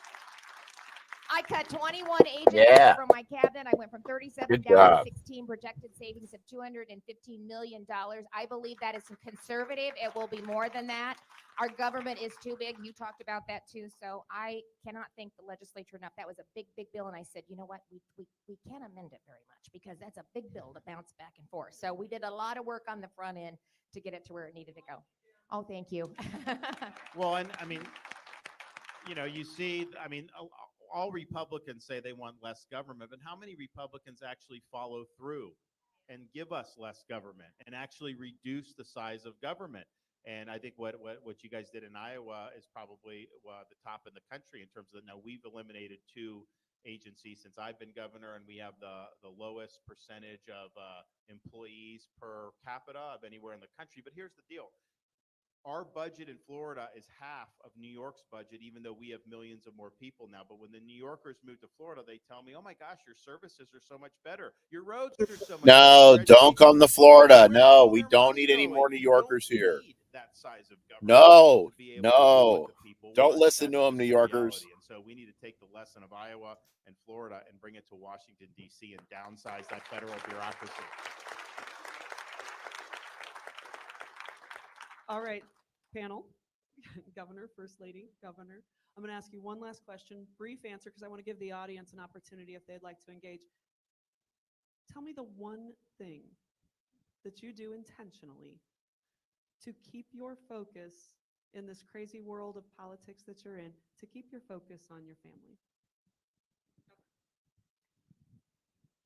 Speaker 11: I cut 21 agents from my cabinet. I went from 37 down to 16, projected savings of $215 million. I believe that is conservative. It will be more than that. Our government is too big. You talked about that too. So I cannot thank the legislature enough. That was a big, big bill. And I said, you know what? We can't amend it very much because that's a big bill to bounce back and forth. So we did a lot of work on the front end to get it to where it needed to go. Oh, thank you.
Speaker 12: Well, and I mean, you know, you see, I mean, all Republicans say they want less government, but how many Republicans actually follow through and give us less government and actually reduce the size of government? And I think what you guys did in Iowa is probably the top in the country in terms of now we've eliminated 2 agencies since I've been governor, and we have the lowest percentage of employees per capita of anywhere in the country. But here's the deal. Our budget in Florida is half of New York's budget, even though we have millions of more people now. But when the New Yorkers move to Florida, they tell me, oh my gosh, your services are so much better. Your roads are so much
Speaker 1: better. No, don't come to Florida. No, we don't need any more New Yorkers here.
Speaker 12: That size of government.
Speaker 1: No. Don't listen to them, New Yorkers.
Speaker 12: And so we need to take the lesson of Iowa and Florida and bring it to Washington, D.C. and downsize that federal bureaucracy.
Speaker 10: All right, panel, Governor, First Lady, Governor. I'm going to ask you one last question, brief answer, because I want to give the audience an opportunity if they'd like to engage. Tell me the one thing that you do intentionally to keep your focus in this crazy world of politics that you're in, to keep your focus on your family.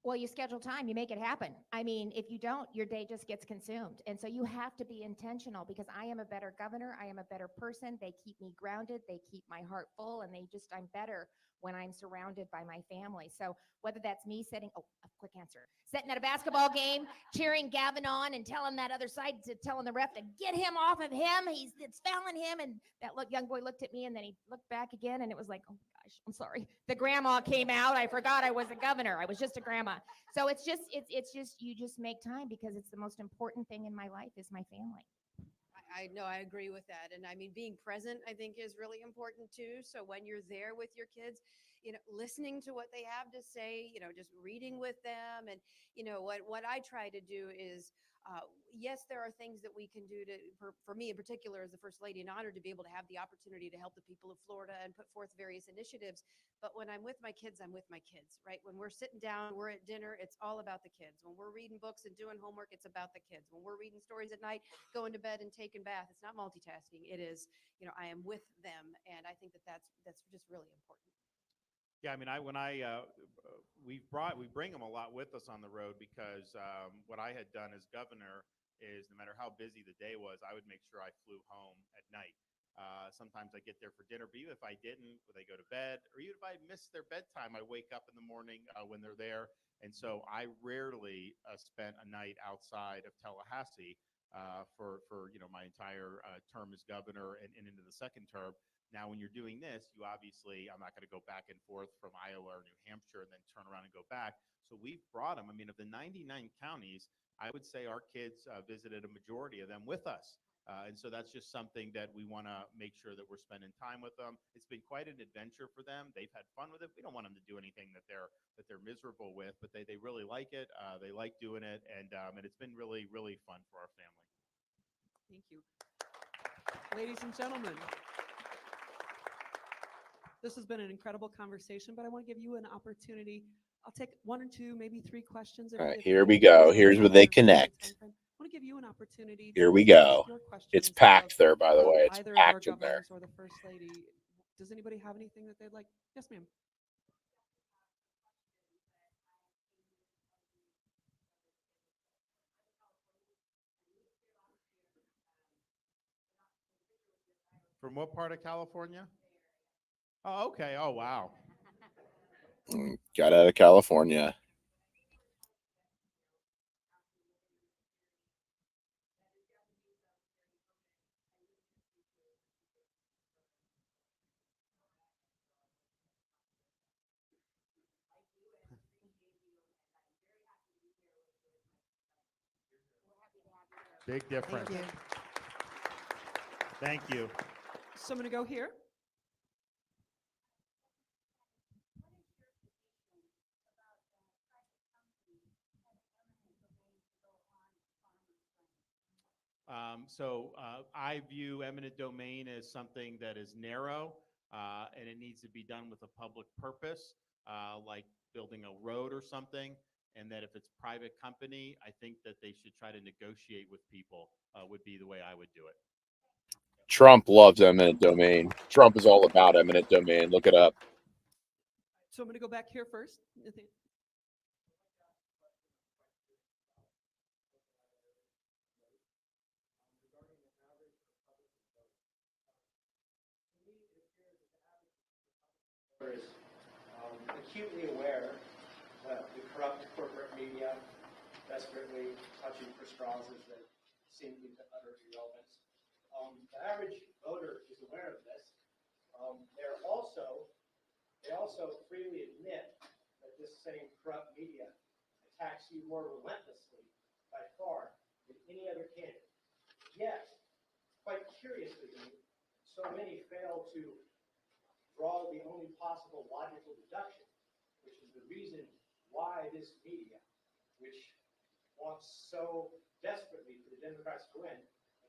Speaker 11: Well, you schedule time, you make it happen. I mean, if you don't, your day just gets consumed. And so you have to be intentional because I am a better governor. I am a better person. They keep me grounded. They keep my heart full. And I'm better when I'm surrounded by my family. So whether that's me sitting at a basketball game, cheering Gavin on and telling that other side telling the ref to get him off of him. It's fouling him. And that young boy looked at me and then he looked back again and it was like, oh gosh, I'm sorry. The grandma came out. I forgot I was a governor. I was just a grandma. So it's just, you just make time because it's the most important thing in my life is my family.
Speaker 3: I know, I agree with that. And I mean, being present, I think, is really important too. So when you're there with your kids, listening to what they have to say, just reading with them. And, what I try to do is Yes, there are things that we can do for me in particular, as the First Lady, an honor to be able to have the opportunity to help the people of Florida and put forth various initiatives. But when I'm with my kids, I'm with my kids, right? When we're sitting down, we're at dinner, it's all about the kids. When we're reading books and doing homework, it's about the kids. When we're reading stories at night, going to bed and taking bath, it's not multitasking. It is, I am with them. And I think that's just really important.
Speaker 12: Yeah, I mean, we bring them a lot with us on the road because what I had done as governor is no matter how busy the day was, I would make sure I flew home at night. Sometimes I get there for dinner, but even if I didn't, would they go to bed, or even if I missed their bedtime, I wake up in the morning when they're there. And so I rarely spent a night outside of Tallahassee for my entire term as governor and into the second term. Now, when you're doing this, I'm not going to go back and forth from Iowa or New Hampshire and then turn around and go back. So we've brought them. I mean, of the 99 counties, I would say our kids visited a majority of them with us. And so that's just something that we want to make sure that we're spending time with them. It's been quite an adventure for them. They've had fun with it. We don't want them to do anything that they're miserable with, but they really like it. They like doing it, and it's been really, really fun for our family.
Speaker 10: Thank you. Ladies and gentlemen, this has been an incredible conversation, but I want to give you an opportunity. I'll take one or two, maybe three questions.
Speaker 1: All right, here we go. Here's where they connect.
Speaker 10: I want to give you an opportunity.
Speaker 1: Here we go. It's packed there, by the way. It's
Speaker 10: either
Speaker 1: packed
Speaker 10: of our
Speaker 1: in there.
Speaker 10: governors or the First Lady. Does anybody have anything that they'd like? Yes, ma'am.
Speaker 12: From what part of California? Oh, okay. Oh, wow.
Speaker 1: Got out of California.
Speaker 12: Big difference.
Speaker 10: Thank you.
Speaker 12: Thank you.
Speaker 10: So I'm going to go here.
Speaker 12: I view eminent domain as something that is narrow, and it needs to be done with a public purpose, like building a road or something. And that if it's private company, I think that they should try to negotiate with people, would be the way I would do it.
Speaker 1: Trump loves eminent domain. Trump is all about eminent domain. Look it up.
Speaker 10: So I'm going to go back here first.
Speaker 7: Is acutely aware that the corrupt corporate media desperately touching for straws as they seem to utter irrelevance. The average voter is aware of this. They also freely admit that this same corrupt media attacks you more relentlessly by far than any other candidate. Yet, quite curiously, so many fail to draw the only possible logical deduction, which is the reason why this media, which wants so desperately for the Democrats to win,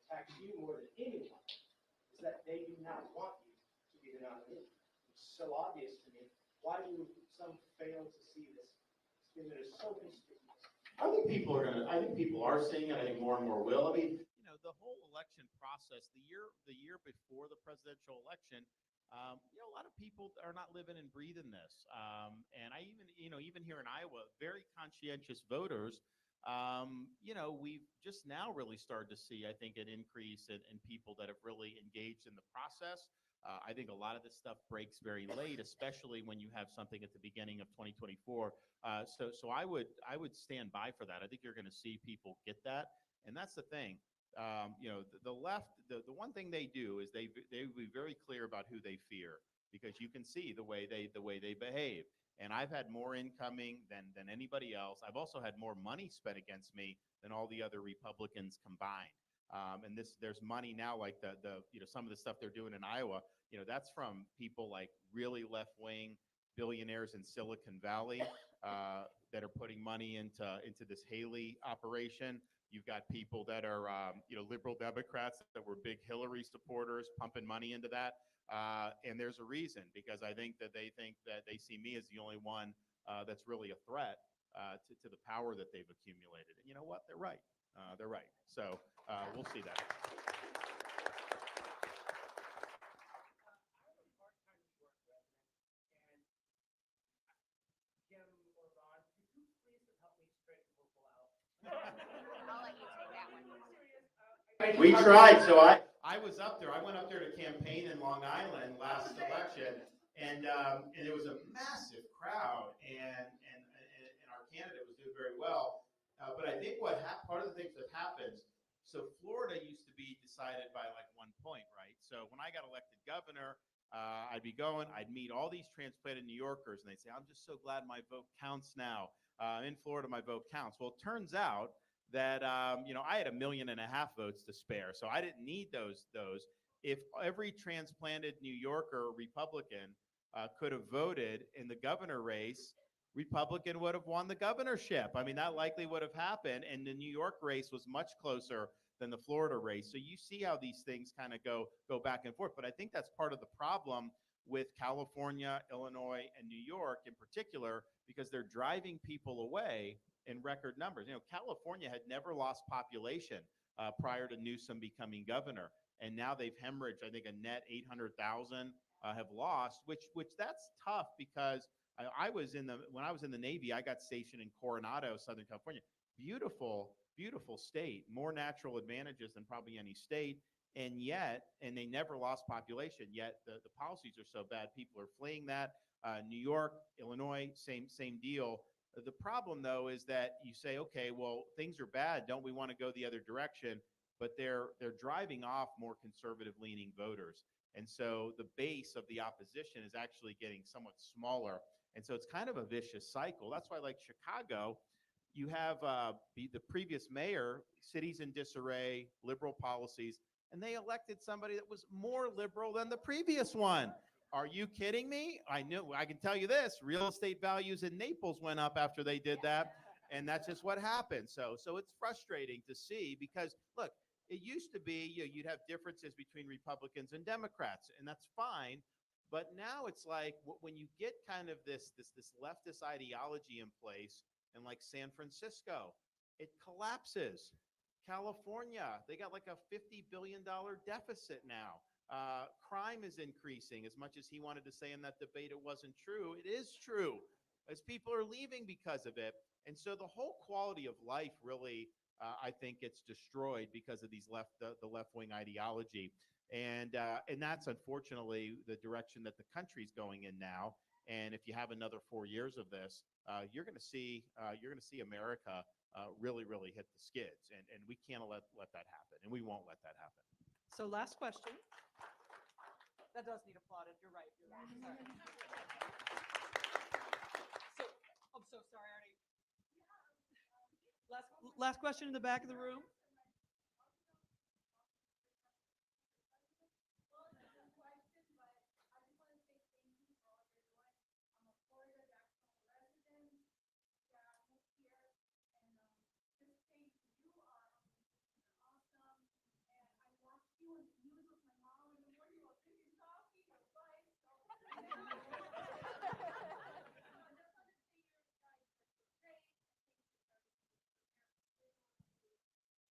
Speaker 7: attacks you more than anyone, is that they do not want you to be the nominee. It's so obvious to me. Why do some fail to see this? It is so conspicuous.
Speaker 12: I think people are seeing it. I think more and more will. I mean, the whole election process, the year before the presidential election, a lot of people are not living and breathing this. And I even here in Iowa, very conscientious voters, we've just now really started to see, I think, an increase in people that have really engaged in the process. I think a lot of this stuff breaks very late, especially when you have something at the beginning of 2024. So I would stand by for that. I think you're going to see people get that, and that's the thing. The left, the one thing they do is they be very clear about who they fear, because you can see the way they behave. And I've had more incoming than anybody else. I've also had more money spent against me than all the other Republicans combined. And there's money now, like the some of the stuff they're doing in Iowa. That's from people like really left wing billionaires in Silicon Valley that are putting money into this Haley operation. You've got people that are, liberal Democrats that were big Hillary supporters, pumping money into that. And there's a reason, because I think that they see me as the only one that's really a threat to the power that they've accumulated. And you know what? They're right. They're right. So we'll see that.
Speaker 11: I'll let you take that one.
Speaker 12: We tried. So I was up there. I went up there to campaign in Long Island last election, and it was a massive crowd, and our candidate was doing very well. But I think part of the things that happens. So Florida used to be decided by like 1 point, right? So when I got elected governor, I'd be going, I'd meet all these transplanted New Yorkers, and they'd say, "I'm just so glad my vote counts now. In Florida, my vote counts." Well, it turns out that I had 1.5 million votes to spare, so I didn't need those. If every transplanted New Yorker Republican could have voted in the governor race, Republican would have won the governorship. I mean, that likely would have happened, and the New York race was much closer than the Florida race. So you see how these things kind of go back and forth. But I think that's part of the problem with California, Illinois, and New York in particular, because they're driving people away in record numbers. California had never lost population prior to Newsom becoming governor, and now they've hemorrhaged, I think, a net 800,000 have lost, which that's tough, because when I was in the Navy, I got stationed in Coronado, Southern California. Beautiful, beautiful state, more natural advantages than probably any state. And they never lost population, yet the policies are so bad, people are fleeing that. New York, Illinois, same deal. The problem, though, is that you say, okay, well, things are bad. Don't we want to go the other direction? But they're driving off more conservative-leaning voters. And so the base of the opposition is actually getting somewhat smaller. And so it's kind of a vicious cycle. That's why, like Chicago, you have the previous mayor, cities in disarray, liberal policies, and they elected somebody that was more liberal than the previous one. Are you kidding me? I can tell you this, real estate values in Naples went up after they did that. And that's just what happened. So it's frustrating to see, because look, it used to be you'd have differences between Republicans and Democrats, and that's fine. But now it's like when you get kind of this leftist ideology in place, and like San Francisco, it collapses. California, they got like a $50 billion deficit now. Crime is increasing. As much as he wanted to say in that debate it wasn't true, it is true, as people are leaving because of it. And so the whole quality of life really, I think, gets destroyed because of these the left-wing ideology. And that's unfortunately the direction that the country's going in now. And if you have another 4 years of this, you're going to see America really, really hit the skids, and we can't let that happen, and we won't let that happen.
Speaker 10: So last question. That does need applauded. You're right. Sorry. I'm so sorry, Arnie. Last question in the back of the room.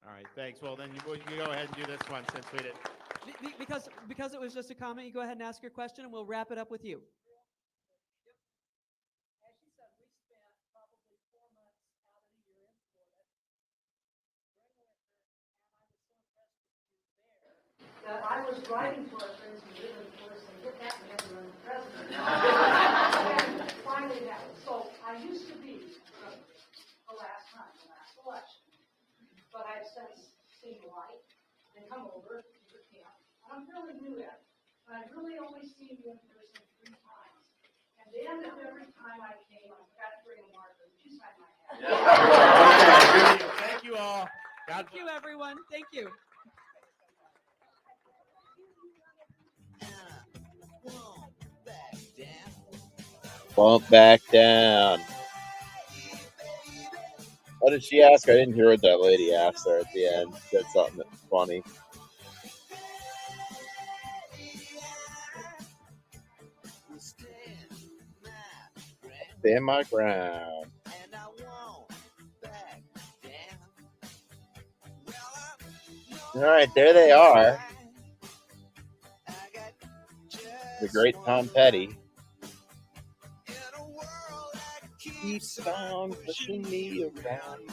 Speaker 12: All right, thanks. Well, then you go ahead and do this one, since we did.
Speaker 10: Because it was just a comment, you go ahead and ask your question, and we'll wrap it up with you.
Speaker 13: As she said, we spent probably 4 months out of the year in Florida during winter, and I was so impressed with you there that I was writing to our friends who live in Florida saying, "Get that man to run the president." And finally that was. So I used to be the last election. But I've since seen the light and come over to the camp. And I'm really new at it. And I've really only seen you in person 3 times. And the end of every time I came, I forgot to bring a marker. Would you sign my hat?
Speaker 12: Okay, thank you all.
Speaker 10: Thank you, everyone. Thank you.
Speaker 1: Bump back down. What did she ask? I didn't hear what that lady asked her at the end. She said something that was funny. Stand my ground. All right, there they are. The great Tom Petty. Keeps on pushing me around.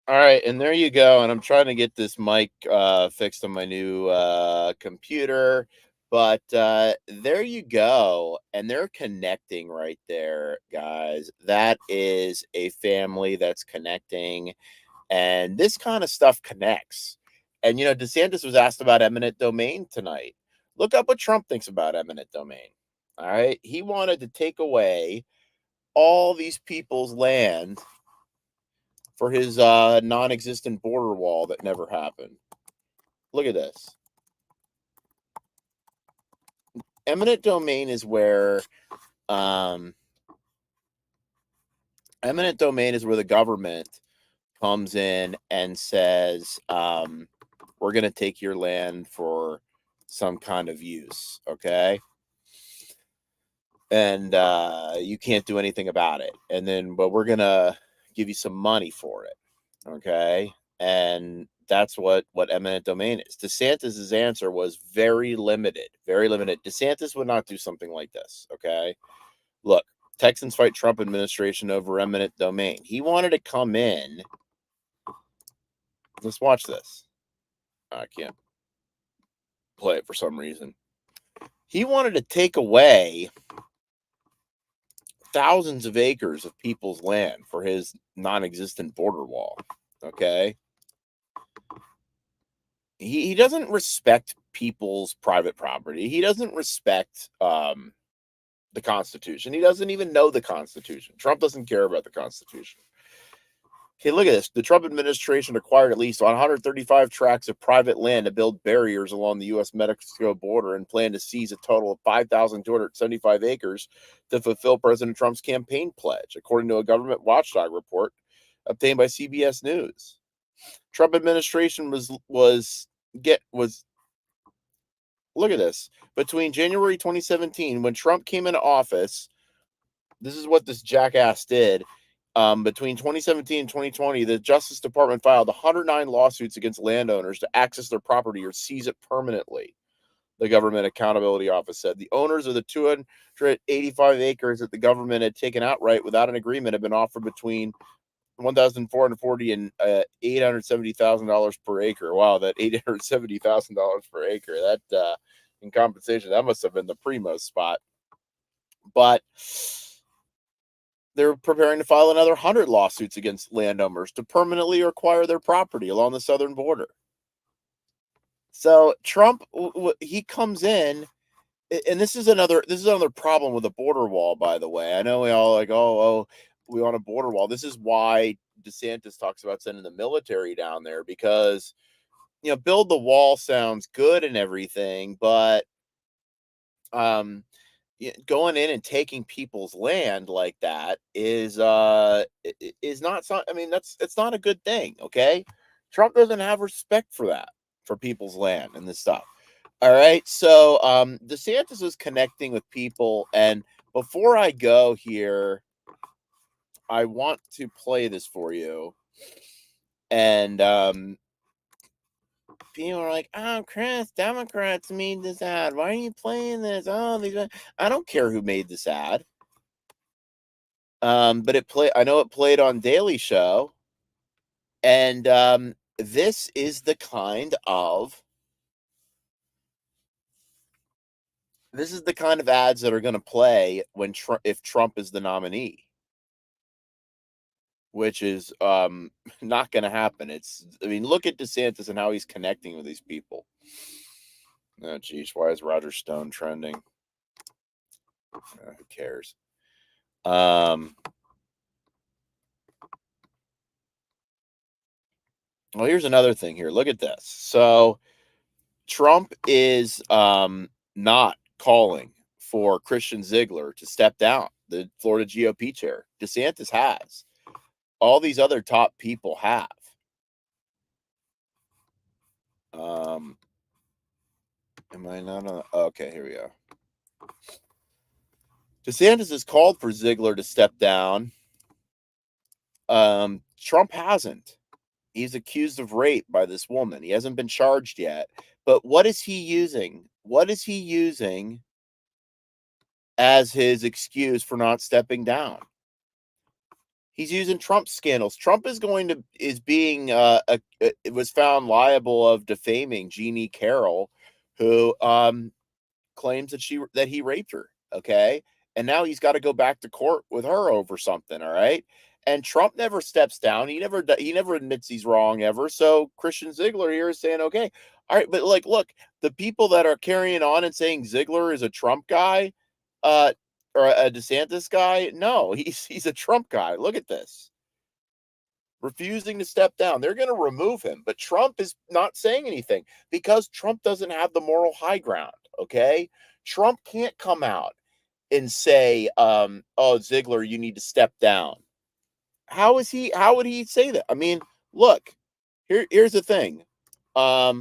Speaker 1: All right, and there you go. And I'm trying to get this mic fixed on my new computer, but there you go. And they're connecting right there, guys. That is a family that's connecting, and this kind of stuff connects. And DeSantis was asked about eminent domain tonight. Look up what Trump thinks about eminent domain. All right, he wanted to take away all these people's land for his non-existent border wall that never happened. Look at this. Eminent domain is where the government comes in and says, we're going to take your land for some kind of use, okay? And you can't do anything about it. And then, but we're going to give you some money for it, okay? And that's what eminent domain is. DeSantis's answer was very limited, very limited. DeSantis would not do something like this, okay? Look, Texans fight Trump administration over eminent domain. He wanted to come in. Let's watch this. I can't play it for some reason. He wanted to take away thousands of acres of people's land for his non-existent border wall, okay? He doesn't respect people's private property. He doesn't respect the Constitution. He doesn't even know the Constitution. Trump doesn't care about the Constitution. Okay, look at this. The Trump administration acquired at least 135 tracts of private land to build barriers along the U.S.-Mexico border and plan to seize a total of 5,275 acres to fulfill President Trump's campaign pledge, according to a government watchdog report obtained by CBS News. Trump administration was look at this. Between January 2017, when Trump came into office, this is what this jackass did. Between 2017 and 2020, the Justice Department filed 109 lawsuits against landowners to access their property or seize it permanently. The Government Accountability Office said the owners of the 285 acres that the government had taken outright without an agreement have been offered between $1,440 and $870,000 per acre. Wow, that $870,000 per acre. That in compensation, that must have been the primo spot. But they're preparing to file another 100 lawsuits against landowners to permanently acquire their property along the southern border. So Trump, he comes in, and this is another problem with the border wall. By the way, I know we all like, we want a border wall. This is why DeSantis talks about sending the military down there, because build the wall sounds good and everything, but going in and taking people's land like that is not. I mean, it's not a good thing. Okay, Trump doesn't have respect for that, for people's land and this stuff. All right, so DeSantis is connecting with people, and before I go here, I want to play this for you. And people are like, "Oh, Chris, Democrats made this ad. Why are you playing this? I don't care who made this ad." But I know it played on Daily Show, and this is the kind of This is the kind of ads that are going to play when if Trump is the nominee, which is not going to happen. I mean, look at DeSantis and how he's connecting with these people. Oh, geez, why is Roger Stone trending? Who cares? Well, here's another thing here. Look at this. So Trump is not calling for Christian Ziegler to step down, the Florida GOP chair. DeSantis has. All these other top people have. Am I not on? Okay, here we go. DeSantis has called for Ziegler to step down. Trump hasn't. He's accused of rape by this woman. He hasn't been charged yet. But what is he using? What is he using as his excuse for not stepping down? He's using Trump scandals. Trump is being it was found liable of defaming Jeannie Carroll, who claims that he raped her. Okay, and now he's got to go back to court with her over something. All right. And Trump never steps down. He never admits he's wrong ever. So Christian Ziegler here is saying, okay, all right, but look, the people that are carrying on and saying Ziegler is a Trump guy, or a DeSantis guy, no, he's a Trump guy. Look at this, refusing to step down. They're going to remove him, but Trump is not saying anything because Trump doesn't have the moral high ground. Okay, Trump can't come out and say, "Oh, Ziegler, you need to step down." How would he say that? I mean, look, here's the thing. How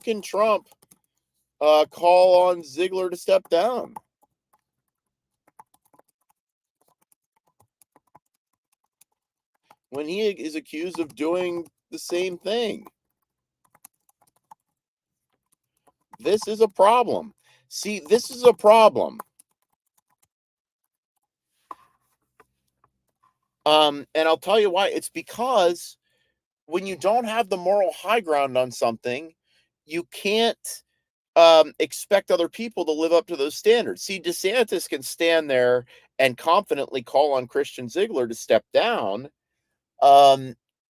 Speaker 1: can Trump call on Ziegler to step down? When he is accused of doing the same thing? This is a problem. See, this is a problem. And I'll tell you why. It's because when you don't have the moral high ground on something, you can't expect other people to live up to those standards. See, DeSantis can stand there and confidently call on Christian Ziegler to step down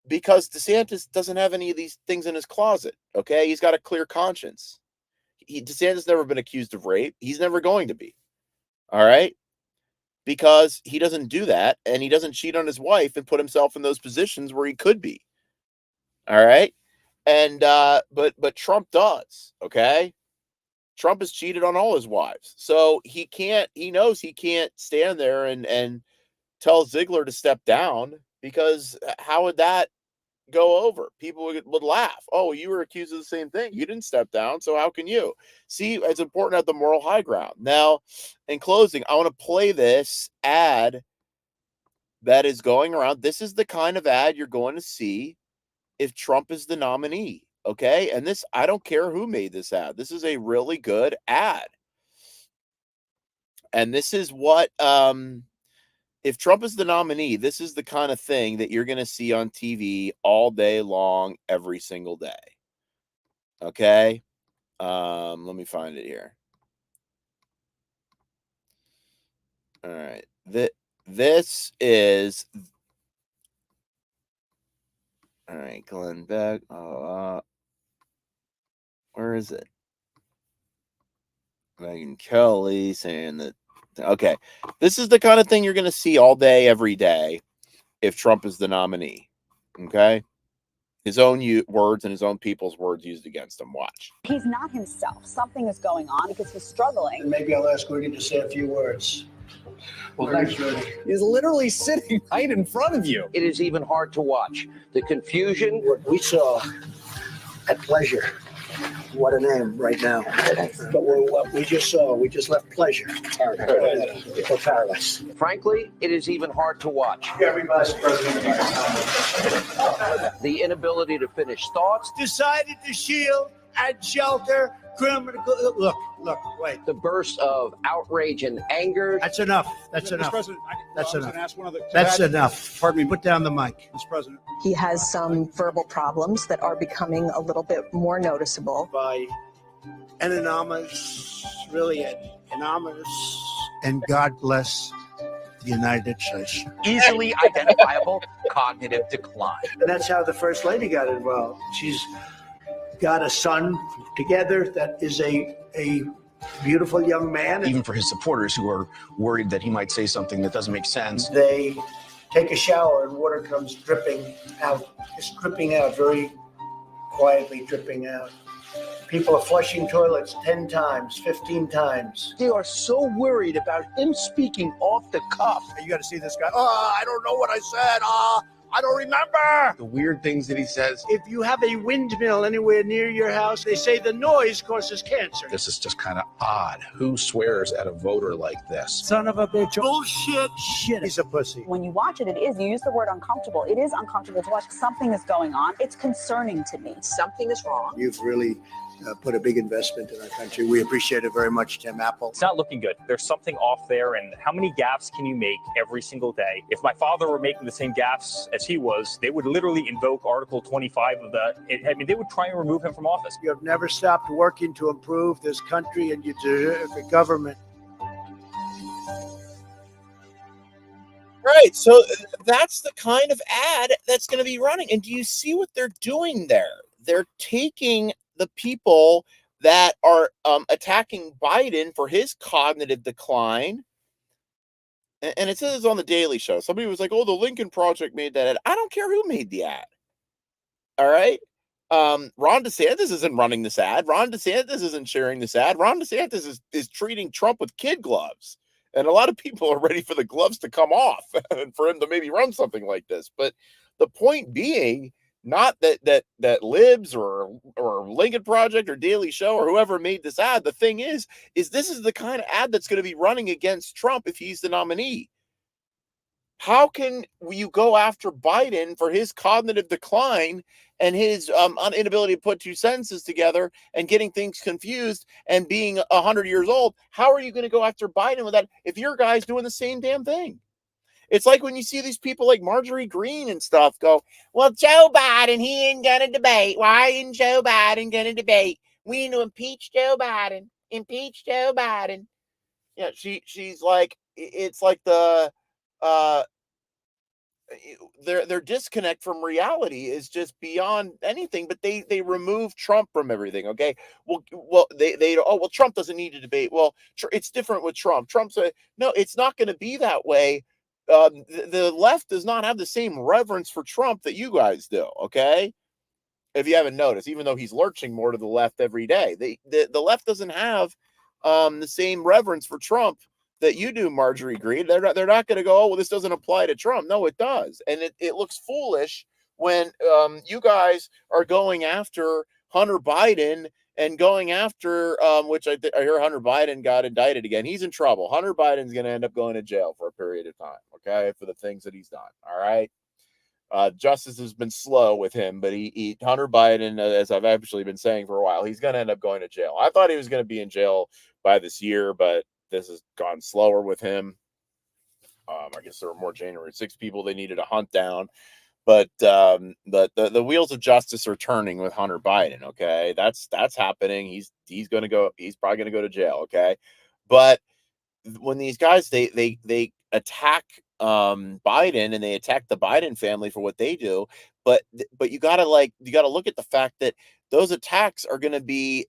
Speaker 1: because DeSantis doesn't have any of these things in his closet. Okay, he's got a clear conscience. DeSantis never been accused of rape. He's never going to be. All right. Because he doesn't do that, and he doesn't cheat on his wife and put himself in those positions where he could be. All right. And but Trump does. Okay. Trump has cheated on all his wives. So he knows he can't stand there and tell Ziegler to step down, because how would that go over? People would laugh. Oh, you were accused of the same thing. You didn't step down, so how can you? See, it's important to have the moral high ground. Now, in closing, I want to play this ad that is going around. This is the kind of ad you're going to see if Trump is the nominee. Okay. And this, I don't care who made this ad. This is a really good ad. And this is what, if Trump is the nominee, this is the kind of thing that you're going to see on TV all day long, every single day. Okay. Let me find it here. All right. This is, all right, Glenn Beck. Where is it? Megyn Kelly saying that. Okay. This is the kind of thing you're going to see all day, every day, if Trump is the nominee. Okay. His own words and his own people's words used against him. Watch.
Speaker 14: He's not himself. Something is going on because he's struggling.
Speaker 15: And maybe I'll ask Rudy to say a few words.
Speaker 16: Well, thanks, Rudy. He's literally sitting right in front of you. It is even hard to watch. The confusion.
Speaker 15: What we saw at Pleasure. What a name right now. But what we just saw, we just left Pleasure for Paradise.
Speaker 16: Frankly, it is even hard to watch.
Speaker 15: Every vice president.
Speaker 16: The inability to finish thoughts.
Speaker 15: Decided to shield and shelter criminal. Look, wait.
Speaker 16: The burst of outrage and anger.
Speaker 15: That's enough. That's enough.
Speaker 17: President,
Speaker 15: That's enough.
Speaker 17: That's
Speaker 15: enough. Pardon me. Put down the mic.
Speaker 17: Mr. President.
Speaker 14: He has some verbal problems that are becoming a little bit more noticeable.
Speaker 15: By and anonymous, really anonymous, and God bless the United States.
Speaker 16: Easily identifiable cognitive decline.
Speaker 15: And that's how the First Lady got involved. She's got a son together that is a beautiful young man.
Speaker 17: Even for his supporters who are worried that he might say something that doesn't make sense.
Speaker 15: They take a shower and water comes dripping out, just dripping out, very quietly dripping out. People are flushing toilets 10 times, 15 times.
Speaker 16: They are so worried about him speaking off the cuff.
Speaker 15: You got to see this guy. Oh, I don't know what I said. I don't remember.
Speaker 17: The weird things that he says.
Speaker 15: If you have a windmill anywhere near your house, they say the noise causes cancer.
Speaker 17: This is just kind of odd. Who swears at a voter like this?
Speaker 15: Son of a bitch. Bullshit. Shit. He's a pussy.
Speaker 14: When you watch it, you use the word uncomfortable. It is uncomfortable to watch. Something is going on. It's concerning to me. Something is wrong.
Speaker 15: You've really put a big investment in our country. We appreciate it very much, Tim Apple.
Speaker 18: It's not looking good. There's something off there, and how many gaffes can you make every single day? If my father were making the same gaffes as he was, they would literally invoke Article 25 of they would try and remove him from office.
Speaker 15: You have never stopped working to improve this country, and you deserve a government.
Speaker 1: Right. So that's the kind of ad that's going to be running. And do you see what they're doing there? They're taking the people that are attacking Biden for his cognitive decline. And it says on the Daily Show. Somebody was like, oh, the Lincoln Project made that ad. I don't care who made the ad. All right. Ron DeSantis isn't running this ad. Ron DeSantis isn't sharing this ad. Ron DeSantis is treating Trump with kid gloves. And a lot of people are ready for the gloves to come off and for him to maybe run something like this. But the point being, not that Libs or Lincoln Project or Daily Show or whoever made this ad. The thing is this is the kind of ad that's going to be running against Trump if he's the nominee. How can you go after Biden for his cognitive decline and his inability to put two sentences together and getting things confused and being 100 years old? How are you going to go after Biden with that if your guy's doing the same damn thing? It's like when you see these people like Marjorie Greene and stuff go, well, Joe Biden, he ain't going to debate. Why isn't Joe Biden going to debate? We need to impeach Joe Biden. Impeach Joe Biden. Yeah, she's like, it's like the their disconnect from reality is just beyond anything. But they remove Trump from everything. Okay, well Trump doesn't need to debate. Well, it's different with Trump. Trump said no, it's not going to be that way. The left does not have the same reverence for Trump that you guys do. Okay, if you haven't noticed, even though he's lurching more to the left every day, the left doesn't have the same reverence for Trump that you do, Marjorie Greene. They're not going to go, oh, well, this doesn't apply to Trump. No, it does. And it looks foolish when you guys are going after Hunter Biden and going after, which I hear Hunter Biden got indicted again. He's in trouble. Hunter Biden's going to end up going to jail for a period of time, okay, for the things that he's done, all right? Justice has been slow with him, but Hunter Biden, as I've actually been saying for a while, he's going to end up going to jail. I thought he was going to be in jail by this year, but this has gone slower with him. I guess there were more January 6 people they needed to hunt down. But the wheels of justice are turning with Hunter Biden. Okay, that's happening. He's going to go. He's probably going to go to jail. Okay, but when these guys they attack Biden and they attack the Biden family for what they do, but you gotta look at the fact that those attacks are going to be,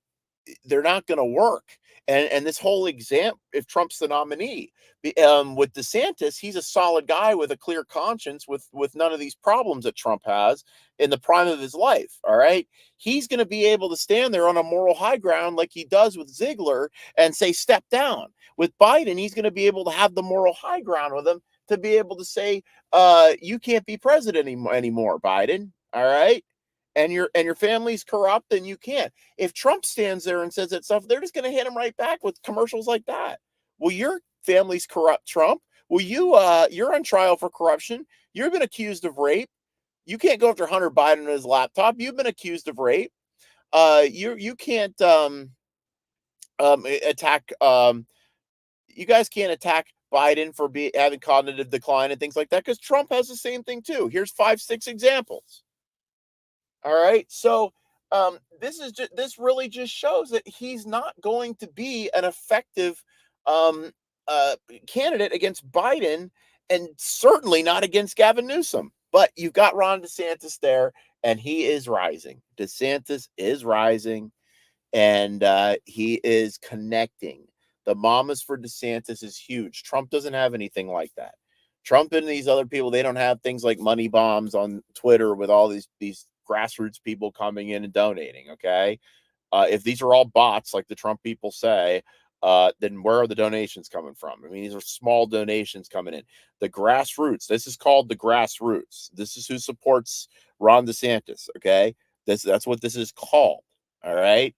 Speaker 1: they're not going to work. And this whole exam, if Trump's the nominee, with DeSantis, he's a solid guy with a clear conscience, with none of these problems that Trump has in the prime of his life. All right. He's going to be able to stand there on a moral high ground like he does with Ziegler and say, step down. With Biden, he's going to be able to have the moral high ground with him to be able to say, you can't be president anymore, Biden. All right. And your family's corrupt and you can't. If Trump stands there and says that stuff, they're just going to hit him right back with commercials like that. Well, your family's corrupt, Trump. Well, you're on trial for corruption. You've been accused of rape. You can't go after Hunter Biden on his laptop. You've been accused of rape. You can't attack. You guys can't attack Biden for having cognitive decline and things like that, because Trump has the same thing too. Here's 5-6 examples. All right. So this really just shows that he's not going to be an effective candidate against Biden, and certainly not against Gavin Newsom. But you've got Ron DeSantis there, and he is rising. DeSantis is rising, and he is connecting. The mamas for DeSantis is huge. Trump doesn't have anything like that. Trump and these other people, they don't have things like money bombs on Twitter with all these grassroots people coming in and donating, okay? If these are all bots, like the Trump people say, then where are the donations coming from? I mean, these are small donations coming in. The grassroots, this is called the grassroots. This is who supports Ron DeSantis, okay? That's what this is called, all right?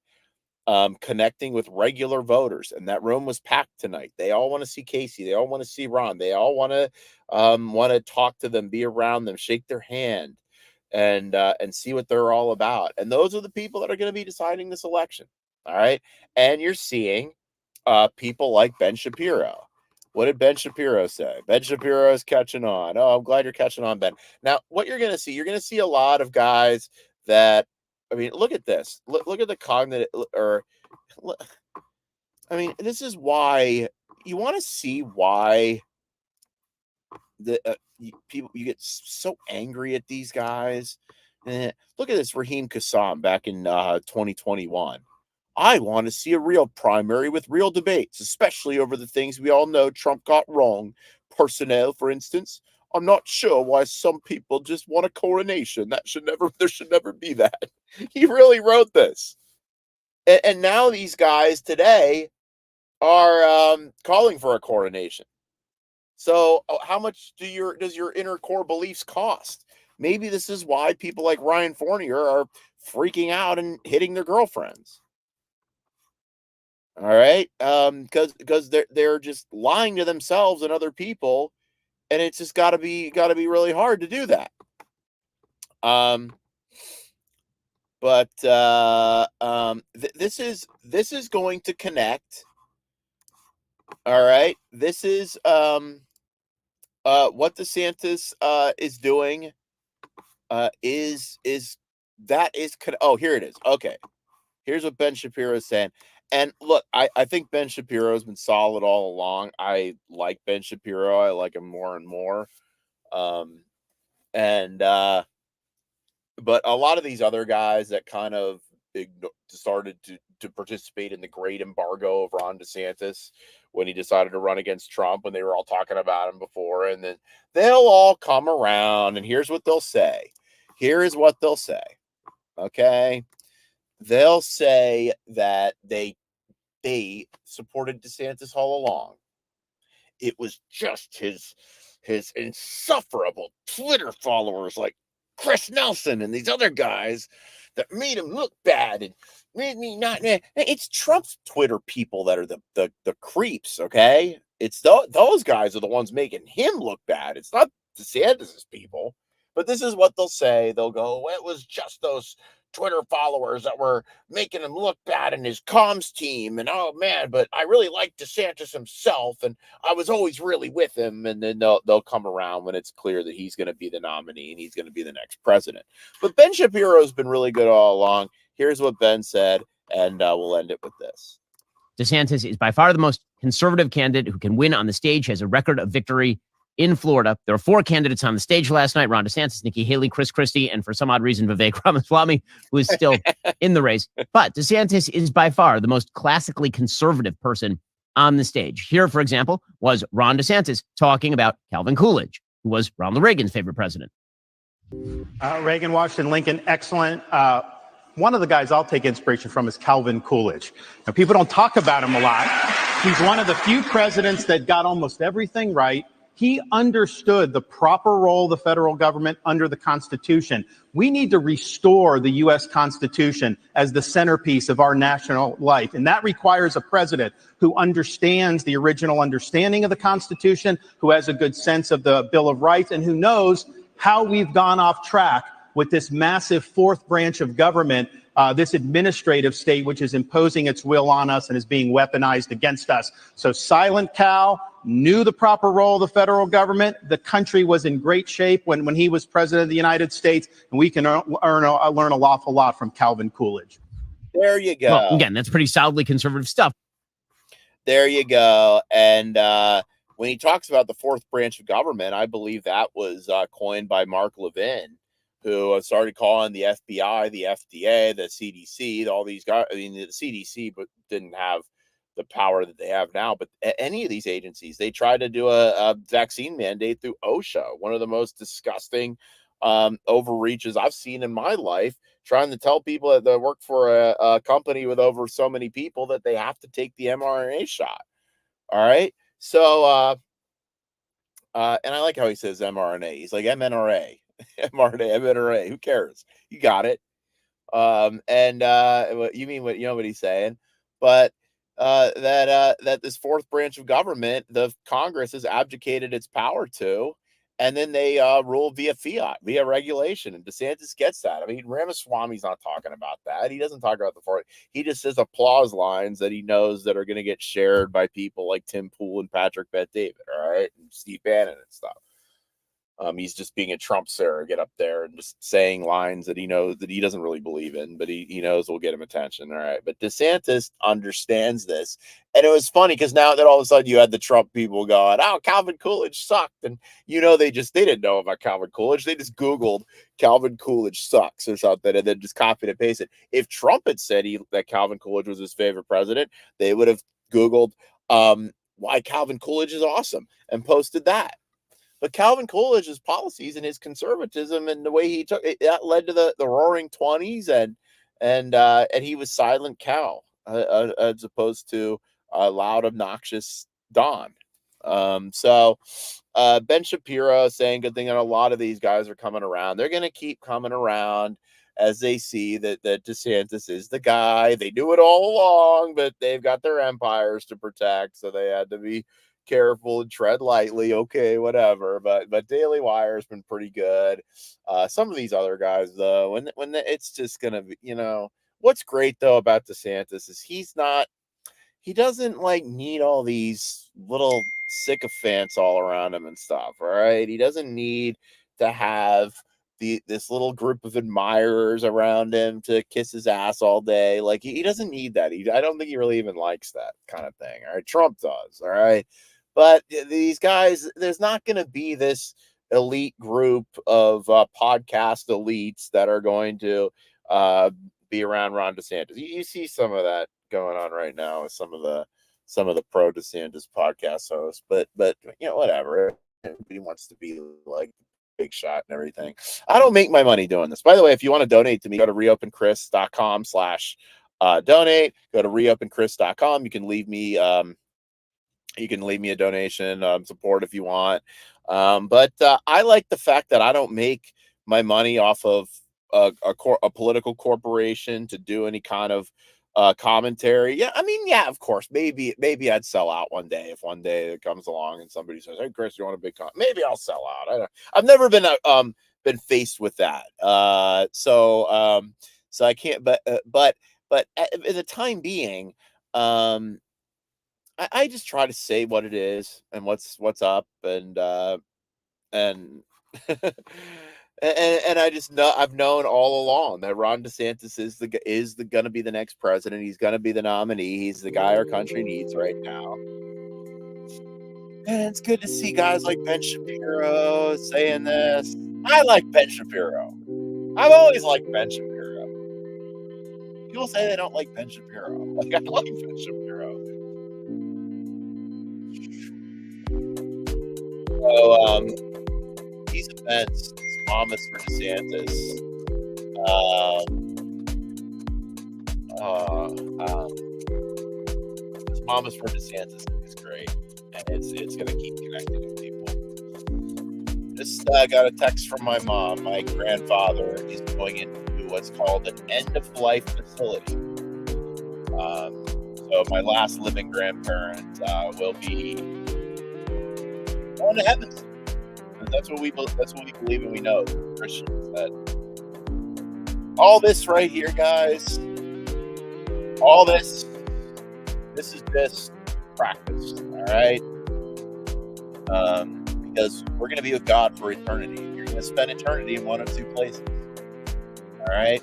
Speaker 1: Connecting with regular voters, and that room was packed tonight. They all want to see Casey. They all want to see Ron. They all want to talk to them, be around them, shake their hand, and see what they're all about. And those are the people that are going to be deciding this election. All right, and you're seeing people like Ben Shapiro. What did Ben Shapiro say? Ben Shapiro is catching on. Oh, I'm glad you're catching on, Ben. Now, what you're going to see a lot of guys that. I mean, look at this. Look at the cognitive, this is why you want to see why the you get so angry at these guys. Look at this, Raheem Kassam back in 2021. I want to see a real primary with real debates, especially over the things we all know Trump got wrong. Personnel, for instance. I'm not sure why some people just want a coronation. There should never be that. He really wrote this. And now these guys today are calling for a coronation. So how much does your inner core beliefs cost? Maybe this is why people like Ryan Fournier are freaking out and hitting their girlfriends. All right. Because they're just lying to themselves and other people. And it's just gotta be really hard to do that. This is going to connect. All right. This is what DeSantis is doing. Oh, here it is. Okay. Here's what Ben Shapiro is saying. And look, I think Ben Shapiro has been solid all along. I like Ben Shapiro. I like him more and more. But a lot of these other guys that kind of started to participate in the great embargo of Ron DeSantis when he decided to run against Trump, when they were all talking about him before, and then they'll all come around, and here's what they'll say. Here is what they'll say. Okay. They'll say that they supported DeSantis all along. It was just his insufferable Twitter followers like Chris Nelson and these other guys that made him look bad and made me not. It's Trump's Twitter people that are the creeps. Okay, it's those guys are the ones making him look bad. It's not DeSantis's people. But this is what they'll say. They'll go, well, it was just those Twitter followers that were making him look bad in his comms team. And oh man, but I really like DeSantis himself. And I was always really with him. And then they'll come around when it's clear that he's going to be the nominee and he's going to be the next president. But Ben Shapiro has been really good all along. Here's what Ben said, and we'll end it with this.
Speaker 19: DeSantis is by far the most conservative candidate who can win on the stage, has a record of victory in Florida. There were 4 candidates on the stage last night: Ron DeSantis, Nikki Haley, Chris Christie, and for some odd reason, Vivek Ramaswamy, who is still in the race. But DeSantis is by far the most classically conservative person on the stage. Here, for example, was Ron DeSantis talking about Calvin Coolidge, who was Ronald Reagan's favorite president.
Speaker 20: Reagan, Washington, Lincoln, excellent. One of the guys I'll take inspiration from is Calvin Coolidge. Now, people don't talk about him a lot. He's one of the few presidents that got almost everything right. He understood the proper role of the federal government under the Constitution. We need to restore the U.S. Constitution as the centerpiece of our national life. And that requires a president who understands the original understanding of the Constitution, who has a good sense of the Bill of Rights, and who knows how we've gone off track with this massive fourth branch of government, this administrative state, which is imposing its will on us and is being weaponized against us. So Silent Cal, knew the proper role of the federal government. The country was in great shape when he was president of the United States, and we can learn an awful lot from Calvin Coolidge.
Speaker 1: There you go.
Speaker 19: Well, again, that's pretty solidly conservative stuff.
Speaker 1: There you go. And when he talks about the fourth branch of government, I believe that was coined by Mark Levin, who started calling the FBI, the FDA, the CDC, all these guys. I mean, the CDC but didn't have the power that they have now. But any of these agencies, they tried to do a vaccine mandate through OSHA, one of the most disgusting overreaches I've seen in my life, trying to tell people that work for a company with over so many people that they have to take the mRNA shot. All right. So, and I like how he says mRNA. He's like MNRA, MNRA. Who cares? You got it. You mean what, you know what he's saying, but that this fourth branch of government, the Congress has abdicated its power to, and then they rule via fiat, via regulation. And DeSantis gets that. I mean, Ramaswamy's not talking about that. He doesn't talk about the fourth. He just says applause lines that he knows that are going to get shared by people like Tim Pool and Patrick Bet-David, all right, and Steve Bannon and stuff. He's just being a Trump surrogate up there and just saying lines that he knows that he doesn't really believe in, but he knows will get him attention. All right. But DeSantis understands this. And it was funny because now that all of a sudden you had the Trump people going, oh, Calvin Coolidge sucked. And, they didn't know about Calvin Coolidge. They just Googled Calvin Coolidge sucks or something and then just copied and pasted. If Trump had said that Calvin Coolidge was his favorite president, they would have Googled why Calvin Coolidge is awesome and posted that. But Calvin Coolidge's policies and his conservatism and the way he took it, that led to the Roaring 20s, and he was silent Cal as opposed to loud, obnoxious Don. So Ben Shapiro saying good thing, and a lot of these guys are coming around. They're going to keep coming around as they see that DeSantis is the guy. They knew it all along, but they've got their empires to protect, so they had to be careful and tread lightly. Okay, whatever. But Daily Wire has been pretty good. Some of these other guys, though, when it's just gonna be, what's great though about DeSantis is he doesn't like need all these little sycophants all around him and stuff. All right, he doesn't need to have this little group of admirers around him to kiss his ass all day. Like he doesn't need that. I don't think he really even likes that kind of thing. All right, Trump does. All right. But these guys, there's not going to be this elite group of podcast elites that are going to be around Ron DeSantis. You see some of that going on right now with some of the pro DeSantis podcast hosts. But whatever. Everybody wants to be like big shot and everything. I don't make my money doing this. By the way, if you want to donate to me, go to reopenchris.com/donate. Go to reopenchris.com. You can leave me a donation, support if you want. But I like the fact that I don't make my money off of a political corporation to do any kind of commentary. Yeah, I mean, yeah, of course, maybe I'd sell out one day if one day it comes along and somebody says, "Hey, Chris, you want a big comment?" Maybe I'll sell out. I've never been faced with that. So I can't. But in the time being, I just try to say what it is and what's up and and I just know I've known all along that Ron DeSantis is going to be the next president. He's going to be the nominee. He's the guy our country needs right now. And it's good to see guys like Ben Shapiro saying this. I like Ben Shapiro. I've always liked Ben Shapiro. People say they don't like Ben Shapiro. Like I like Ben Shapiro. So these events, Mamas for DeSantis, Mamas for DeSantis is great, and it's gonna keep connecting with people. Just got a text from my mom. My grandfather is going into what's called an end-of-life facility. So my last living grandparent will be going to heaven. That's what we believe and we know, Christians. That all this right here, guys, all this is just practice. All right, Because we're going to be with God for eternity. You're going to spend eternity in one of two places. All right?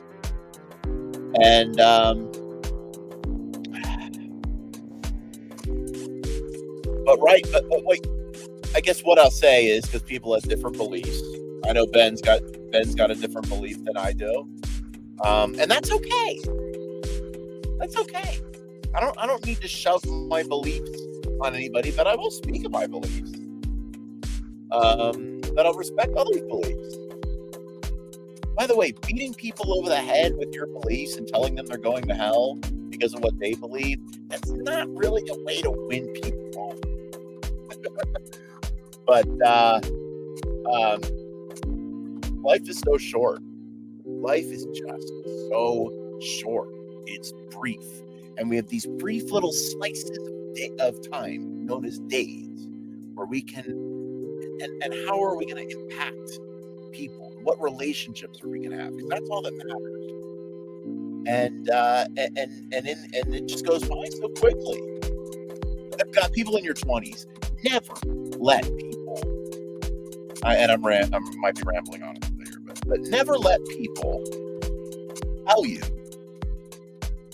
Speaker 1: And but wait, I guess what I'll say is, because people have different beliefs. I know Ben's got a different belief than I do. And that's okay. That's okay. I don't need to shove my beliefs on anybody, but I will speak of my beliefs. But I'll respect others' beliefs. By the way, beating people over the head with your beliefs and telling them they're going to hell because of what they believe, that's not really a way to win people over. But life is so short. Life is just so short. It's brief. And we have these brief little slices of time known as days where we can, and how are we going to impact people? What relationships are we going to have? Because that's all that matters. And it just goes by so quickly. I've got people in your 20s. Never let people, and I might be rambling on here, but never let people tell you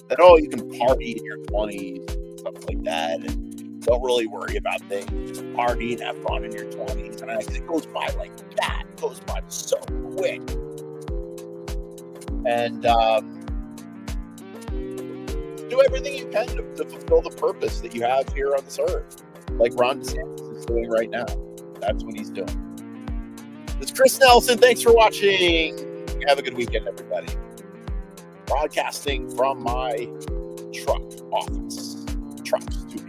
Speaker 1: that, oh, you can party in your 20s, stuff like that, and don't really worry about things. Just party and have fun in your 20s. And it goes by like that. It goes by so quick. And do everything you can to fulfill the purpose that you have here on this earth, like Ron DeSantis is doing right now. That's what he's doing. It's Chris Nelson. Thanks for watching. Have a good weekend, everybody. Broadcasting from my truck office, truck studio.